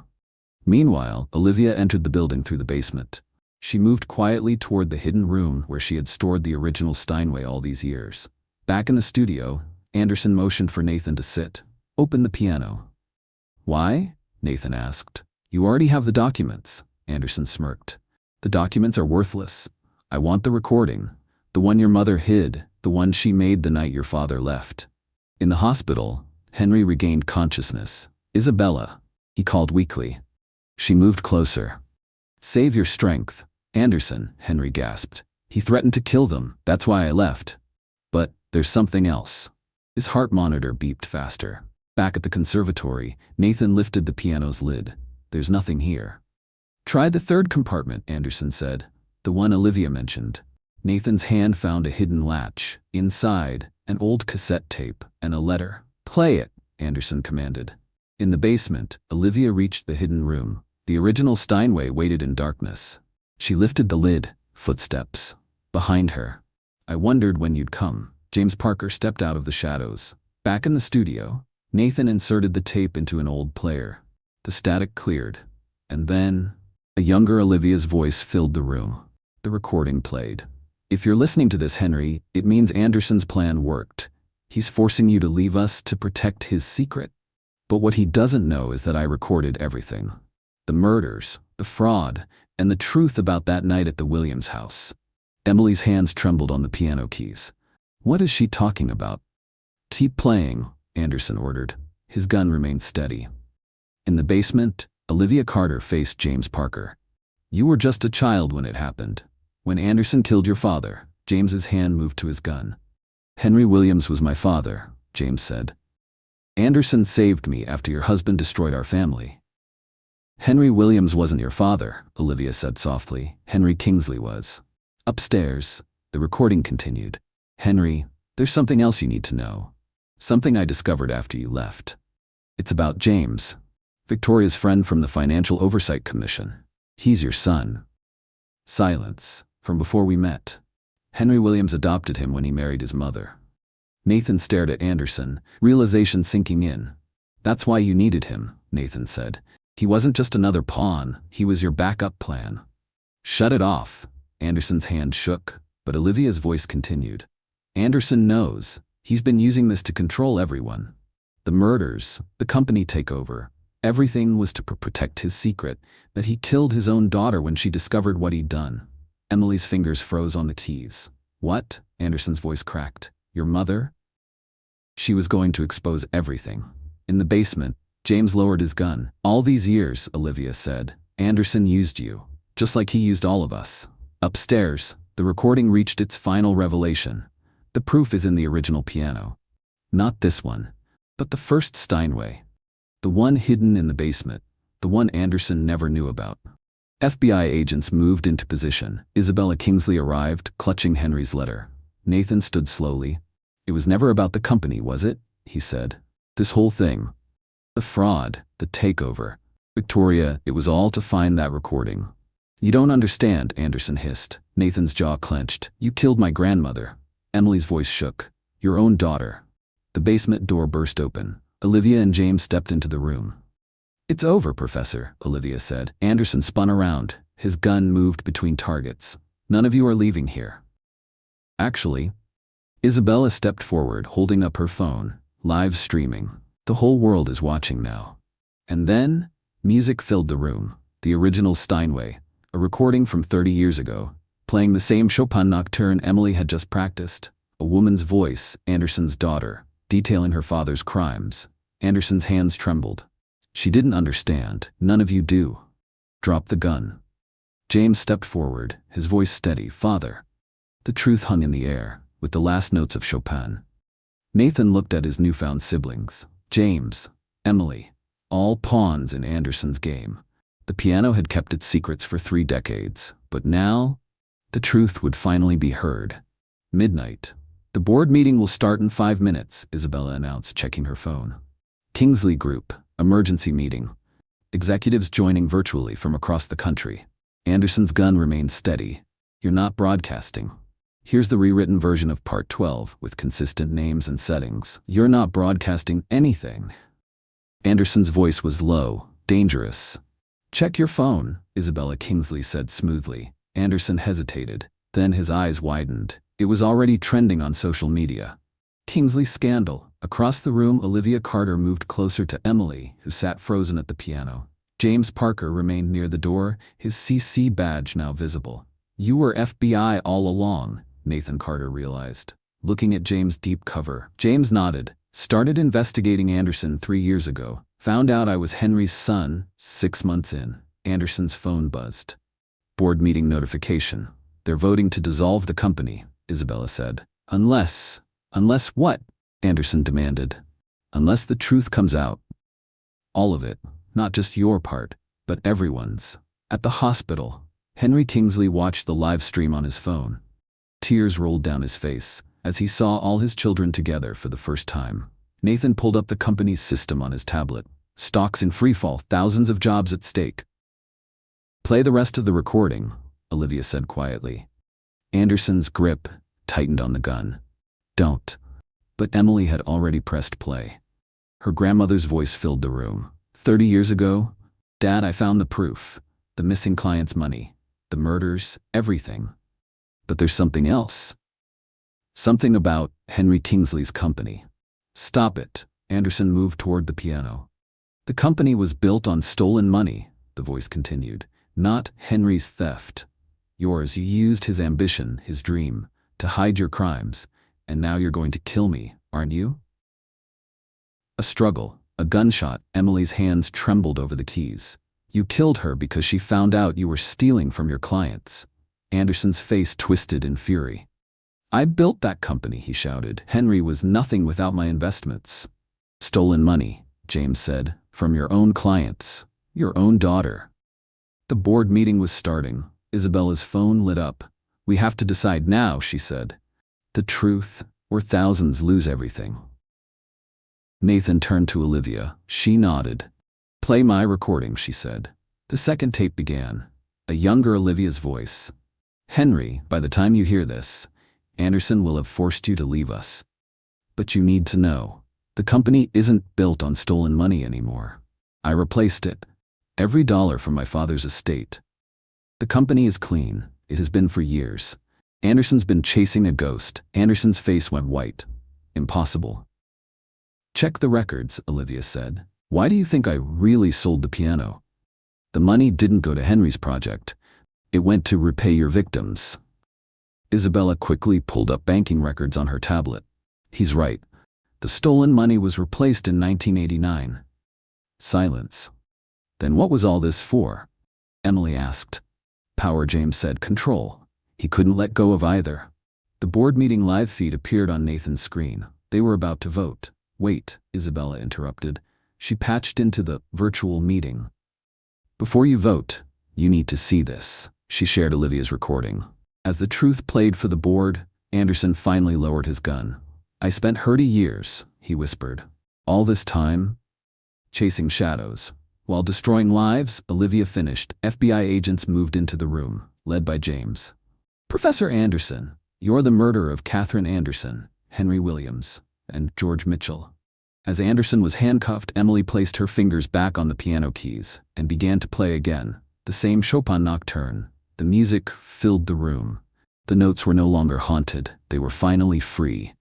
Meanwhile, Olivia entered the building through the basement. She moved quietly toward the hidden room where she had stored the original Steinway all these years. Back in the studio, Anderson motioned for Nathan to sit. Open the piano. Why? Nathan asked. You already have the documents, Anderson smirked. The documents are worthless. I want the recording. The one your mother hid, the one she made the night your father left. In the hospital, Henry regained consciousness. Isabella, he called weakly. She moved closer. Save your strength, Anderson, Henry gasped. He threatened to kill them, that's why I left. But there's something else. His heart monitor beeped faster. Back at the conservatory, Nathan lifted the piano's lid. There's nothing here. Try the third compartment, Anderson said. The one Olivia mentioned. Nathan's hand found a hidden latch. Inside, an old cassette tape and a letter. Play it, Anderson commanded. In the basement, Olivia reached the hidden room. The original Steinway waited in darkness. She lifted the lid. Footsteps. Behind her. I wondered when you'd come. James Parker stepped out of the shadows. Back in the studio, Nathan inserted the tape into an old player. The static cleared. And then, a younger Olivia's voice filled the room. The recording played. If you're listening to this, Henry, it means Anderson's plan worked. He's forcing you to leave us to protect his secret. But what he doesn't know is that I recorded everything. The murders, the fraud, and the truth about that night at the Williams house. Emily's hands trembled on the piano keys. What is she talking about? Keep playing, Anderson ordered. His gun remained steady. In the basement, Olivia Carter faced James Parker. You were just a child when it happened. When Anderson killed your father, James's hand moved to his gun. Henry Williams was my father, James said. Anderson saved me after your husband destroyed our family. Henry Williams wasn't your father, Olivia said softly. Henry Kingsley was. Upstairs, the recording continued. Henry, there's something else you need to know. Something I discovered after you left. It's about James, Victoria's friend from the Financial Oversight Commission. He's your son. Silence. From before we met. Henry Williams adopted him when he married his mother. Nathan stared at Anderson, realization sinking in. That's why you needed him, Nathan said. He wasn't just another pawn, he was your backup plan. Shut it off. Anderson's hand shook, but Olivia's voice continued. Anderson knows. He's been using this to control everyone. The murders, the company takeover, everything was to protect his secret, that he killed his own daughter when she discovered what he'd done. Emily's fingers froze on the keys. What? Anderson's voice cracked. Your mother? She was going to expose everything. In the basement, James lowered his gun. All these years, Olivia said, Anderson used you, just like he used all of us. Upstairs, the recording reached its final revelation. The proof is in the original piano. Not this one, but the first Steinway. The one hidden in the basement, the one Anderson never knew about. FBI agents moved into position. Isabella Kingsley arrived, clutching Henry's letter. Nathan stood slowly. It was never about the company, was it? He said. This whole thing. The fraud, the takeover. Victoria, it was all to find that recording. You don't understand, Anderson hissed. Nathan's jaw clenched. You killed my grandmother. Emily's voice shook. Your own daughter. The basement door burst open. Olivia and James stepped into the room. It's over, Professor, Olivia said. Anderson spun around. His gun moved between targets. None of you are leaving here. Actually, Isabella stepped forward, holding up her phone. Live streaming. The whole world is watching now. And then, music filled the room. The original Steinway, a recording from 30 years ago, playing the same Chopin nocturne Emily had just practiced. A woman's voice, Anderson's daughter, detailing her father's crimes. Anderson's hands trembled. She didn't understand. None of you do. Drop the gun. James stepped forward, his voice steady. Father. The truth hung in the air, with the last notes of Chopin. Nathan looked at his newfound siblings. James, Emily, all pawns in Anderson's game. The piano had kept its secrets for 3 decades, but now, the truth would finally be heard. Midnight. The board meeting will start in 5 minutes, Isabella announced, checking her phone. Kingsley Group, emergency meeting. Executives joining virtually from across the country. Anderson's gun remained steady. You're not broadcasting. Here's the rewritten version of Part 12 with consistent names and settings. You're not broadcasting anything. Anderson's voice was low, dangerous. Check your phone, Isabella Kingsley said smoothly. Anderson hesitated. Then his eyes widened. It was already trending on social media. Kingsley scandal. Across the room, Olivia Carter moved closer to Emily, who sat frozen at the piano. James Parker remained near the door, his CC badge now visible. You were FBI all along, Nathan Carter realized. Looking at James' deep cover, James nodded. Started investigating Anderson 3 years ago. Found out I was Henry's son 6 months in. Anderson's phone buzzed. Board meeting notification. They're voting to dissolve the company, Isabella said. Unless what? Anderson demanded. Unless the truth comes out. All of it, not just your part, but everyone's. At the hospital, Henry Kingsley watched the live stream on his phone. Tears rolled down his face as he saw all his children together for the first time. Nathan pulled up the company's system on his tablet. Stocks in freefall, thousands of jobs at stake. Play the rest of the recording, Olivia said quietly. Anderson's grip tightened on the gun. Don't. But Emily had already pressed play. Her grandmother's voice filled the room. 30 years ago, Dad, I found the proof. The missing client's money. The murders, everything. But there's something else. Something about Henry Kingsley's company. Stop it. Anderson moved toward the piano. The company was built on stolen money, the voice continued. Not Henry's theft. Yours, you used his ambition, his dream, to hide your crimes. And now you're going to kill me, aren't you? A struggle, a gunshot. Emily's hands trembled over the keys. You killed her because she found out you were stealing from your clients. Anderson's face twisted in fury. I built that company, he shouted. Henry was nothing without my investments. Stolen money, James said, from your own clients, your own daughter. The board meeting was starting. Isabella's phone lit up. We have to decide now, she said. The truth, or thousands lose everything. Nathan turned to Olivia. She nodded. Play my recording, she said. The second tape began. A younger Olivia's voice. Henry, by the time you hear this, Anderson will have forced you to leave us. But you need to know, the company isn't built on stolen money anymore. I replaced it. Every dollar from my father's estate. The company is clean. It has been for years. Anderson's been chasing a ghost. Anderson's face went white. Impossible. Check the records, Olivia said. Why do you think I really sold the piano? The money didn't go to Henry's project. It went to repay your victims. Isabella quickly pulled up banking records on her tablet. He's right. The stolen money was replaced in 1989. Silence. Then what was all this for? Emily asked. Power, James said. Control. He couldn't let go of either. The board meeting live feed appeared on Nathan's screen. They were about to vote. Wait, Isabella interrupted. She patched into the virtual meeting. Before you vote, you need to see this. She shared Olivia's recording. As the truth played for the board, Anderson finally lowered his gun. I spent 30 years, he whispered. All this time, chasing shadows. While destroying lives, Olivia finished. FBI agents moved into the room, led by James. Professor Anderson, you're the murderer of Catherine Anderson, Henry Williams, and George Mitchell. As Anderson was handcuffed, Emily placed her fingers back on the piano keys and began to play again, the same Chopin nocturne. The music filled the room. The notes were no longer haunted. They were finally free.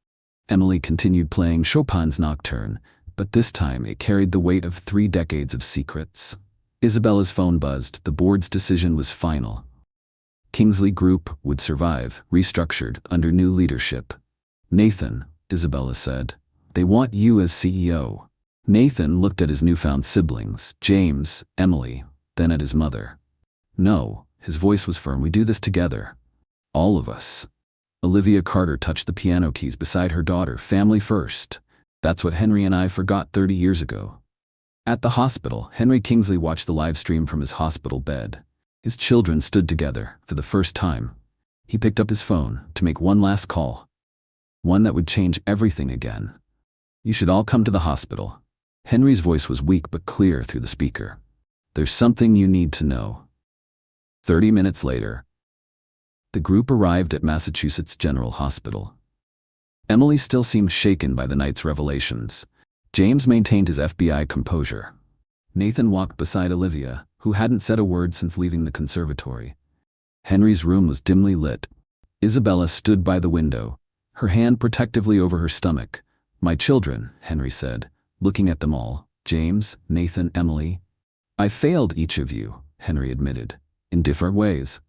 Emily continued playing Chopin's nocturne, but this time it carried the weight of 3 decades of secrets. Isabella's phone buzzed. The board's decision was final. Kingsley Group would survive, restructured under new leadership. Nathan, Isabella said, they want you as CEO. Nathan looked at his newfound siblings, James, Emily, then at his mother. No, his voice was firm. We do this together. All of us. Olivia Carter touched the piano keys beside her daughter. Family first. That's what Henry and I forgot 30 years ago. At the hospital, Henry Kingsley watched the live stream from his hospital bed. His children stood together for the first time. He picked up his phone to make one last call. One that would change everything again. You should all come to the hospital. Henry's voice was weak but clear through the speaker. There's something you need to know. 30 minutes later, the group arrived at Massachusetts General Hospital. Emily still seemed shaken by the night's revelations. James maintained his FBI composure. Nathan walked beside Olivia, who hadn't said a word since leaving the conservatory. Henry's room was dimly lit. Isabella stood by the window, her hand protectively over her stomach. "My children," Henry said, looking at them all. "James, Nathan, Emily. I failed each of you," Henry admitted, "in different ways."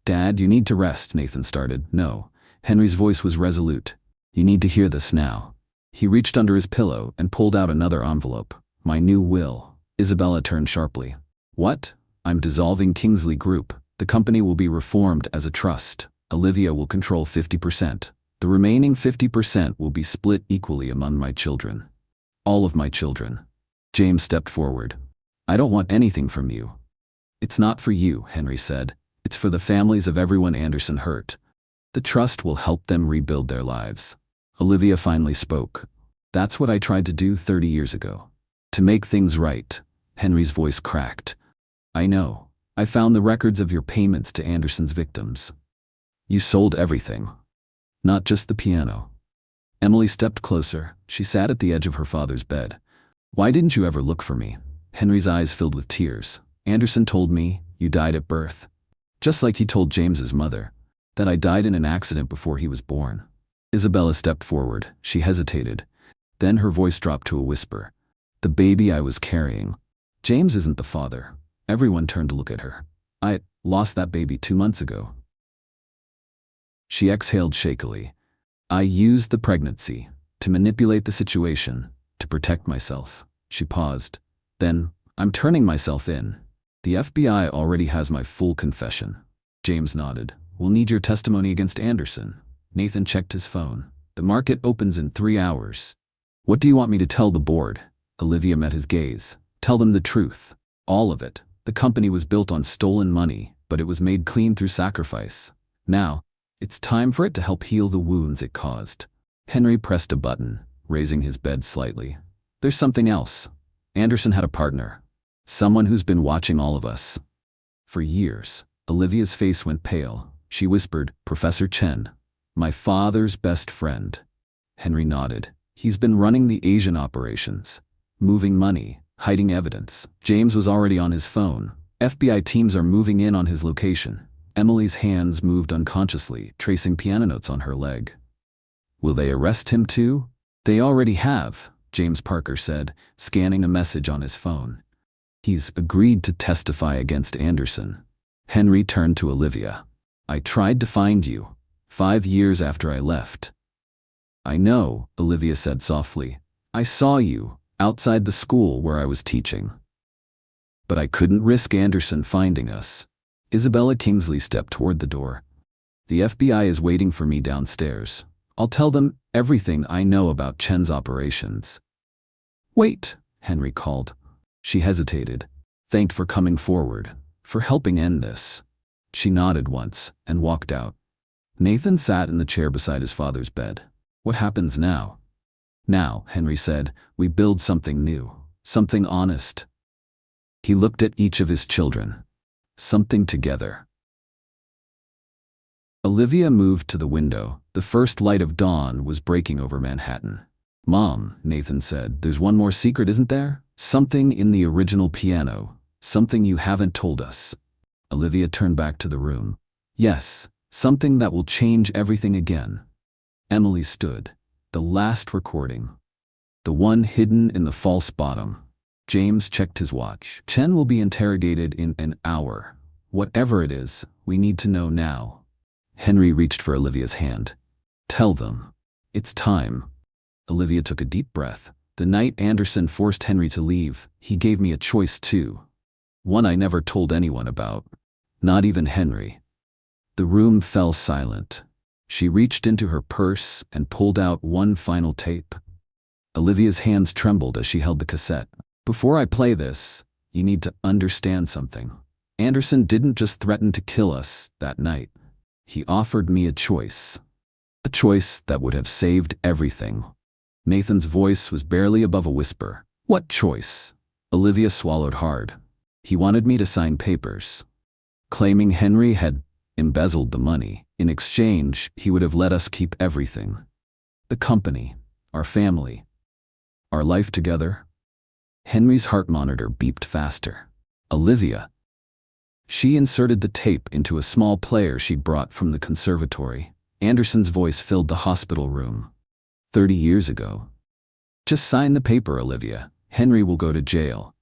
"Dad, you need to rest," Nathan started. "No." Henry's voice was resolute. "You need to hear this now." He reached under his pillow and pulled out another envelope. "My new will." Isabella turned sharply. "What?" "I'm dissolving Kingsley Group. The company will be reformed as a trust. Olivia will control 50%. The remaining 50% will be split equally among my children. All of my children." James stepped forward. "I don't want anything from you." "It's not for you," Henry said. "It's for the families of everyone Anderson hurt. The trust will help them rebuild their lives." Olivia finally spoke. "That's what I tried to do 30 years ago. To make things right." Henry's voice cracked. "I know. I found the records of your payments to Anderson's victims. You sold everything. Not just the piano." Emily stepped closer. She sat at the edge of her father's bed. "Why didn't you ever look for me?" Henry's eyes filled with tears. "Anderson told me you died at birth. Just like he told James's mother, that I died in an accident before he was born." Isabella stepped forward. She hesitated. Then her voice dropped to a whisper. "The baby I was carrying. James isn't the father." Everyone turned to look at her. "I lost that baby 2 months ago." She exhaled shakily. "I used the pregnancy to manipulate the situation, to protect myself." She paused. "Then, I'm turning myself in. The FBI already has my full confession." James nodded. "We'll need your testimony against Anderson." Nathan checked his phone. "The market opens in 3 hours. What do you want me to tell the board?" Olivia met his gaze. "Tell them the truth. All of it. The company was built on stolen money, but it was made clean through sacrifice. Now, it's time for it to help heal the wounds it caused." Henry pressed a button, raising his bed slightly. "There's something else. Anderson had a partner. Someone who's been watching all of us. For years." Olivia's face went pale. She whispered, "Professor Chen. My father's best friend." Henry nodded. "He's been running the Asian operations. Moving money, hiding evidence." James was already on his phone. "FBI teams are moving in on his location." Emily's hands moved unconsciously, tracing piano notes on her leg. "Will they arrest him too?" "They already have," James Parker said, scanning a message on his phone. "He's agreed to testify against Anderson." Henry turned to Olivia. "I tried to find you, 5 years after I left." "I know," Olivia said softly. "I saw you, outside the school where I was teaching. But I couldn't risk Anderson finding us." Isabella Kingsley stepped toward the door. "The FBI is waiting for me downstairs. I'll tell them everything I know about Chen's operations." "Wait," Henry called. She hesitated, thanked for coming forward, for helping end this. She nodded once and walked out. Nathan sat in the chair beside his father's bed. "What happens now?" "Now," Henry said, "we build something new, something honest." He looked at each of his children. "Something together." Olivia moved to the window. The first light of dawn was breaking over Manhattan. "Mom," Nathan said, "there's one more secret, isn't there? Something in the original piano. Something you haven't told us." Olivia turned back to the room. "Yes, something that will change everything again." Emily stood. "The last recording. The one hidden in the false bottom." James checked his watch. "Chen will be interrogated in an hour. Whatever it is, we need to know now." Henry reached for Olivia's hand. "Tell them. It's time." Olivia took a deep breath. "The night Anderson forced Henry to leave, he gave me a choice too. One I never told anyone about. Not even Henry." The room fell silent. She reached into her purse and pulled out one final tape. Olivia's hands trembled as she held the cassette. "Before I play this, you need to understand something. Anderson didn't just threaten to kill us that night. He offered me a choice. A choice that would have saved everything." Nathan's voice was barely above a whisper. "What choice?" Olivia swallowed hard. "He wanted me to sign papers, claiming Henry had embezzled the money. In exchange, he would have let us keep everything. The company, our family, our life together." Henry's heart monitor beeped faster. "Olivia." She inserted the tape into a small player she'd brought from the conservatory. Anderson's voice filled the hospital room. 30 years ago. Just sign the paper, Olivia. Henry will go to jail.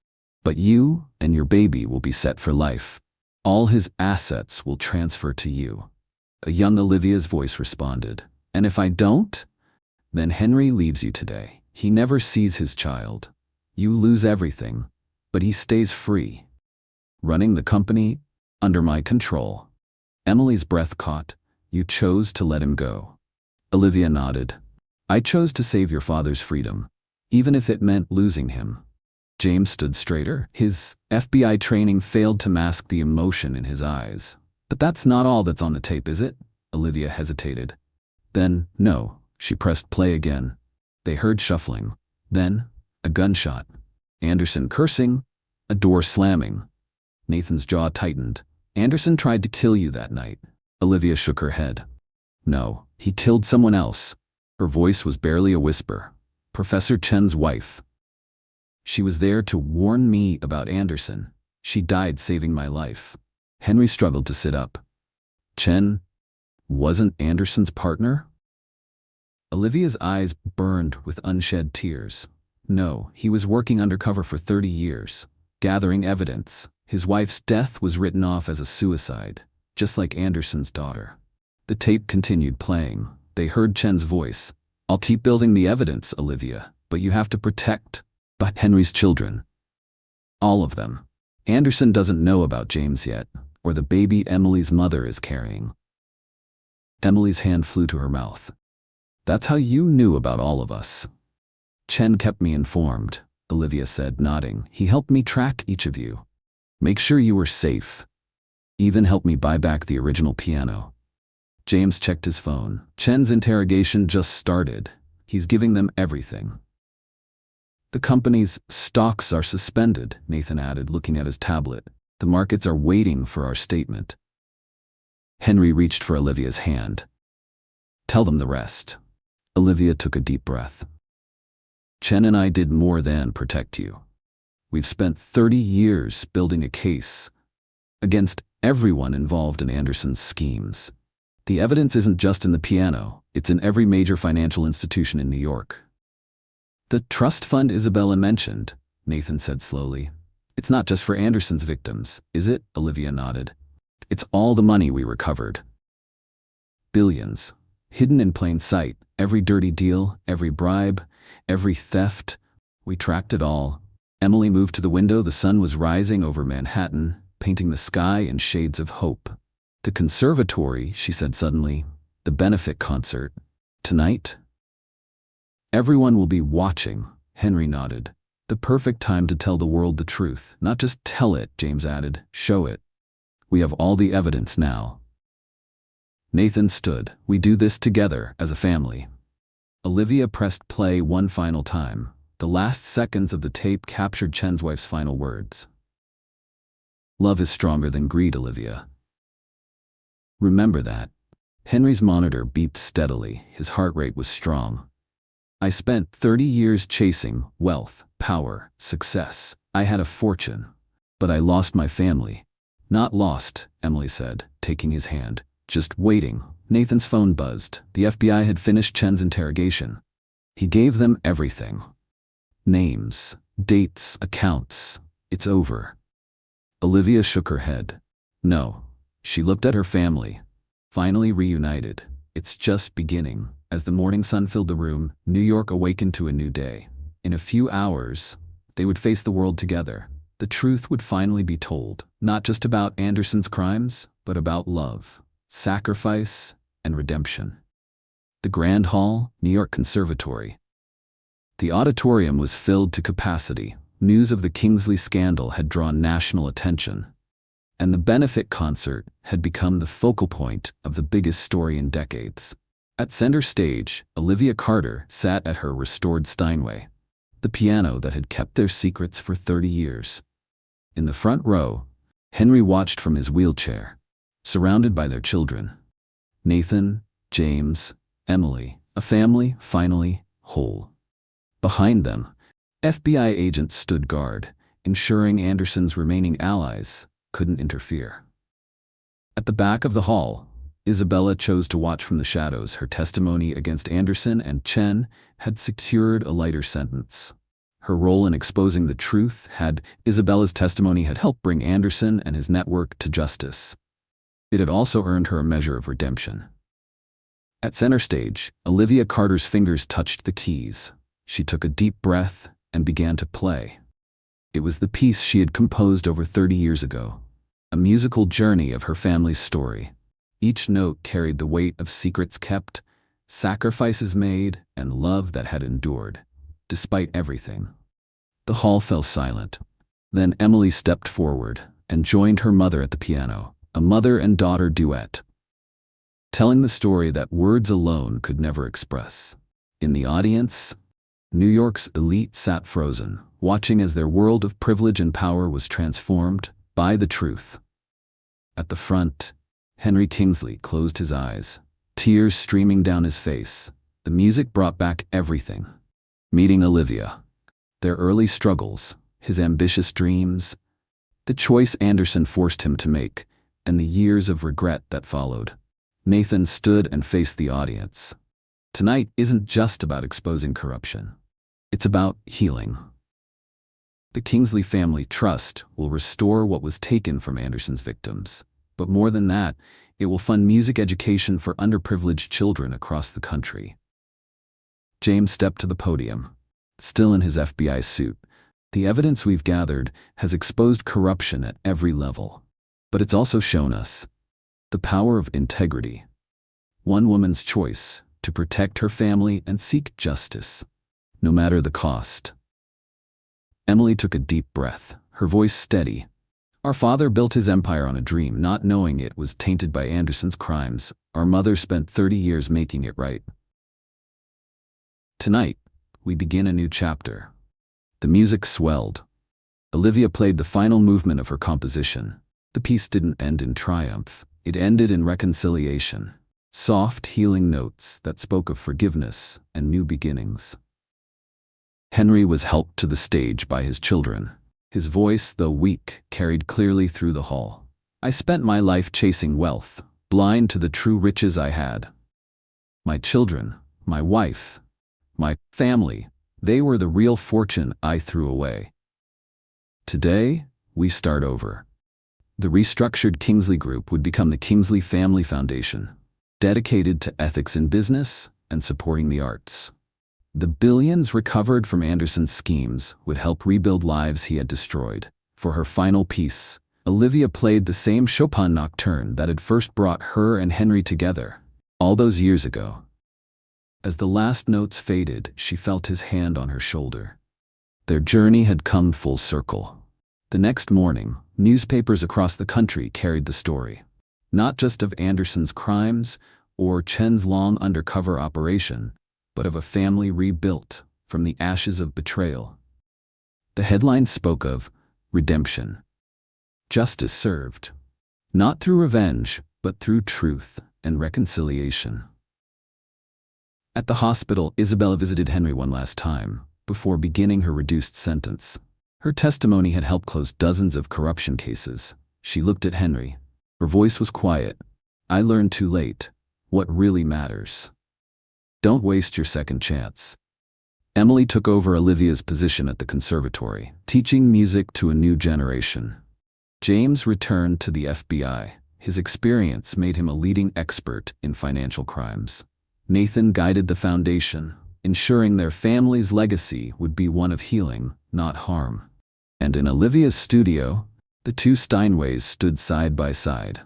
But you and your baby will be set for life. All his assets will transfer to you. A young Olivia's voice responded. And if I don't? Then Henry leaves you today. He never sees his child. You lose everything, but he stays free. Running the company under my control. Emily's breath caught. You chose to let him go. Olivia nodded. I chose to save your father's freedom, even if it meant losing him. James stood straighter. His FBI training failed to mask the emotion in his eyes. But that's not all that's on the tape, is it? Olivia hesitated. Then, no. She pressed play again. They heard shuffling. Then, a gunshot. Anderson cursing. A door slamming. Nathan's jaw tightened. Anderson tried to kill you that night. Olivia shook her head. No, he killed someone else. Her voice was barely a whisper. Professor Chen's wife. She was there to warn me about Anderson. She died saving my life. Henry struggled to sit up. Chen wasn't Anderson's partner? Olivia's eyes burned with unshed tears. No, he was working undercover for 30 years, gathering evidence. His wife's death was written off as a suicide, just like Anderson's daughter. The tape continued playing. They heard Chen's voice. I'll keep building the evidence, Olivia, but you have to protect Henry's children. All of them. Anderson doesn't know about James yet, or the baby Emily's mother is carrying. Emily's hand flew to her mouth. That's how you knew about all of us. Chen kept me informed, Olivia said, nodding. He helped me track each of you. Make sure you were safe. Even helped me buy back the original piano. James checked his phone. Chen's interrogation just started. He's giving them everything. The company's stocks are suspended, Nathan added, looking at his tablet. The markets are waiting for our statement. Henry reached for Olivia's hand. Tell them the rest. Olivia took a deep breath. Chen and I did more than protect you. We've spent 30 years building a case against everyone involved in Anderson's schemes. The evidence isn't just in the piano, it's in every major financial institution in New York. The trust fund Isabella mentioned, Nathan said slowly. It's not just for Anderson's victims, is it? Olivia nodded. It's all the money we recovered. Billions. Hidden in plain sight. Every dirty deal, every bribe, every theft. We tracked it all. Emily moved to the window. The sun was rising over Manhattan, painting the sky in shades of hope. The conservatory, she said suddenly. The benefit concert. Tonight? Everyone will be watching, Henry nodded. The perfect time to tell the world the truth. Not just tell it, James added. Show it. We have all the evidence now. Nathan stood. We do this together, as a family. Olivia pressed play one final time. The last seconds of the tape captured Chen's wife's final words. Love is stronger than greed, Olivia. Remember that. Henry's monitor beeped steadily. His heart rate was strong. I spent 30 years chasing wealth, power, success. I had a fortune. But I lost my family. Not lost, Emily said, taking his hand. Just waiting. Nathan's phone buzzed. The FBI had finished Chen's interrogation. He gave them everything. Names, dates, accounts. It's over. Olivia shook her head. No. She looked at her family. Finally reunited. It's just beginning. As the morning sun filled the room, New York awakened to a new day. In a few hours, they would face the world together. The truth would finally be told. Not just about Anderson's crimes, but about love, sacrifice, and redemption. The Grand Hall, New York Conservatory. The auditorium was filled to capacity. News of the Kingsley scandal had drawn national attention, and the benefit concert had become the focal point of the biggest story in decades. At center stage, Olivia Carter sat at her restored Steinway, the piano that had kept their secrets for 30 years. In the front row, Henry watched from his wheelchair, surrounded by their children. Nathan, James, Emily, a family finally whole. Behind them, FBI agents stood guard, ensuring Anderson's remaining allies couldn't interfere. At the back of the hall, Isabella chose to watch from the shadows. Her testimony against Anderson and Chen had secured a lighter sentence. Her role in exposing the truth Isabella's testimony had helped bring Anderson and his network to justice. It had also earned her a measure of redemption. At center stage, Olivia Carter's fingers touched the keys. She took a deep breath and began to play. It was the piece she had composed over 30 years ago, a musical journey of her family's story. Each note carried the weight of secrets kept, sacrifices made, and love that had endured, despite everything. The hall fell silent. Then Emily stepped forward and joined her mother at the piano, a mother and daughter duet, telling the story that words alone could never express. In the audience, New York's elite sat frozen, watching as their world of privilege and power was transformed by the truth. At the front, Henry Kingsley closed his eyes, tears streaming down his face. The music brought back everything. Meeting Olivia, their early struggles, his ambitious dreams, the choice Anderson forced him to make, and the years of regret that followed. Nathan stood and faced the audience. Tonight isn't just about exposing corruption. It's about healing. The Kingsley family trust will restore what was taken from Anderson's victims. But more than that, it will fund music education for underprivileged children across the country. James stepped to the podium, still in his FBI suit. The evidence we've gathered has exposed corruption at every level. But it's also shown us the power of integrity. One woman's choice to protect her family and seek justice, no matter the cost. Emily took a deep breath, her voice steady. Our father built his empire on a dream, not knowing it was tainted by Anderson's crimes. Our mother spent 30 years making it right. Tonight, we begin a new chapter. The music swelled. Olivia played the final movement of her composition. The piece didn't end in triumph. It ended in reconciliation. Soft, healing notes that spoke of forgiveness and new beginnings. Henry was helped to the stage by his children. His voice, though weak, carried clearly through the hall. I spent my life chasing wealth, blind to the true riches I had. My children, my wife, my family, they were the real fortune I threw away. Today, we start over. The restructured Kingsley Group would become the Kingsley Family Foundation, dedicated to ethics in business and supporting the arts. The billions recovered from Anderson's schemes would help rebuild lives he had destroyed. For her final piece, Olivia played the same Chopin nocturne that had first brought her and Henry together, all those years ago. As the last notes faded, she felt his hand on her shoulder. Their journey had come full circle. The next morning, newspapers across the country carried the story, not just of Anderson's crimes or Chen's long undercover operation, but of a family rebuilt from the ashes of betrayal. The headline spoke of redemption, justice served, not through revenge, but through truth and reconciliation. At the hospital, Isabella visited Henry one last time, before beginning her reduced sentence. Her testimony had helped close dozens of corruption cases. She looked at Henry. Her voice was quiet. I learned too late what really matters. Don't waste your second chance. Emily took over Olivia's position at the conservatory, teaching music to a new generation. James returned to the FBI. His experience made him a leading expert in financial crimes. Nathan guided the foundation, ensuring their family's legacy would be one of healing, not harm. And in Olivia's studio, the two Steinways stood side by side.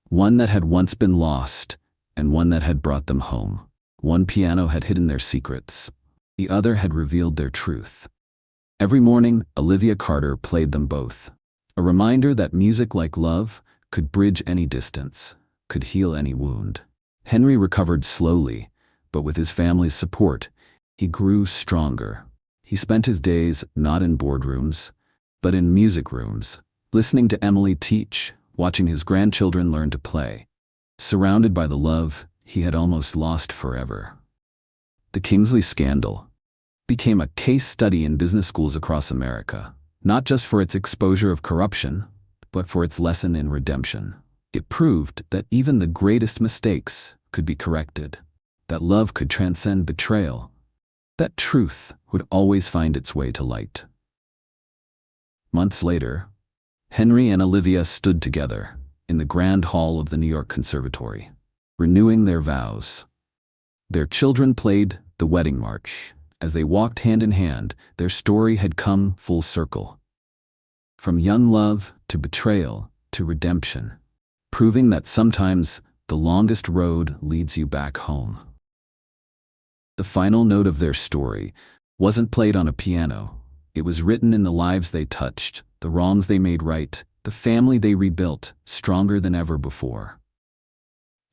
One that had once been lost, and one that had brought them home. One piano had hidden their secrets. The other had revealed their truth. Every morning, Olivia Carter played them both. A reminder that music, like love, could bridge any distance, could heal any wound. Henry recovered slowly, but with his family's support, he grew stronger. He spent his days not in boardrooms, but in music rooms, listening to Emily teach, watching his grandchildren learn to play, surrounded by the love he had almost lost forever. The Kingsley scandal became a case study in business schools across America, not just for its exposure of corruption, but for its lesson in redemption. It proved that even the greatest mistakes could be corrected, that love could transcend betrayal, that truth would always find its way to light. Months later, Henry and Olivia stood together in the grand hall of the New York Conservatory, renewing their vows. Their children played the wedding march. As they walked hand in hand, their story had come full circle. From young love to betrayal to redemption, proving that sometimes the longest road leads you back home. The final note of their story wasn't played on a piano. It was written in the lives they touched, the wrongs they made right, the family they rebuilt stronger than ever before.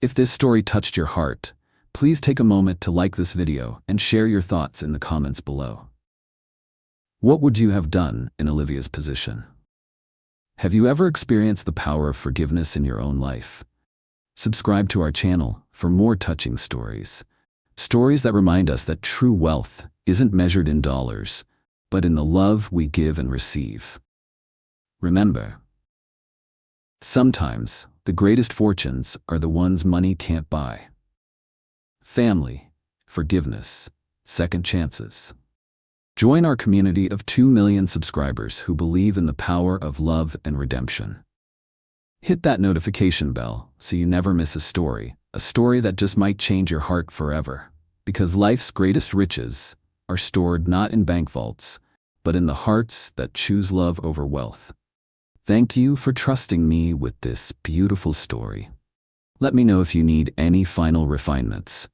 If this story touched your heart, please take a moment to like this video and share your thoughts in the comments below. What would you have done in Olivia's position? Have you ever experienced the power of forgiveness in your own life? Subscribe to our channel for more touching stories. Stories that remind us that true wealth isn't measured in dollars, but in the love we give and receive. Remember, sometimes the greatest fortunes are the ones money can't buy. Family, forgiveness, second chances. Join our community of 2 million subscribers who believe in the power of love and redemption. Hit that notification bell so you never miss a story that just might change your heart forever. Because life's greatest riches are stored not in bank vaults, but in the hearts that choose love over wealth. Thank you for trusting me with this beautiful story. Let me know if you need any final refinements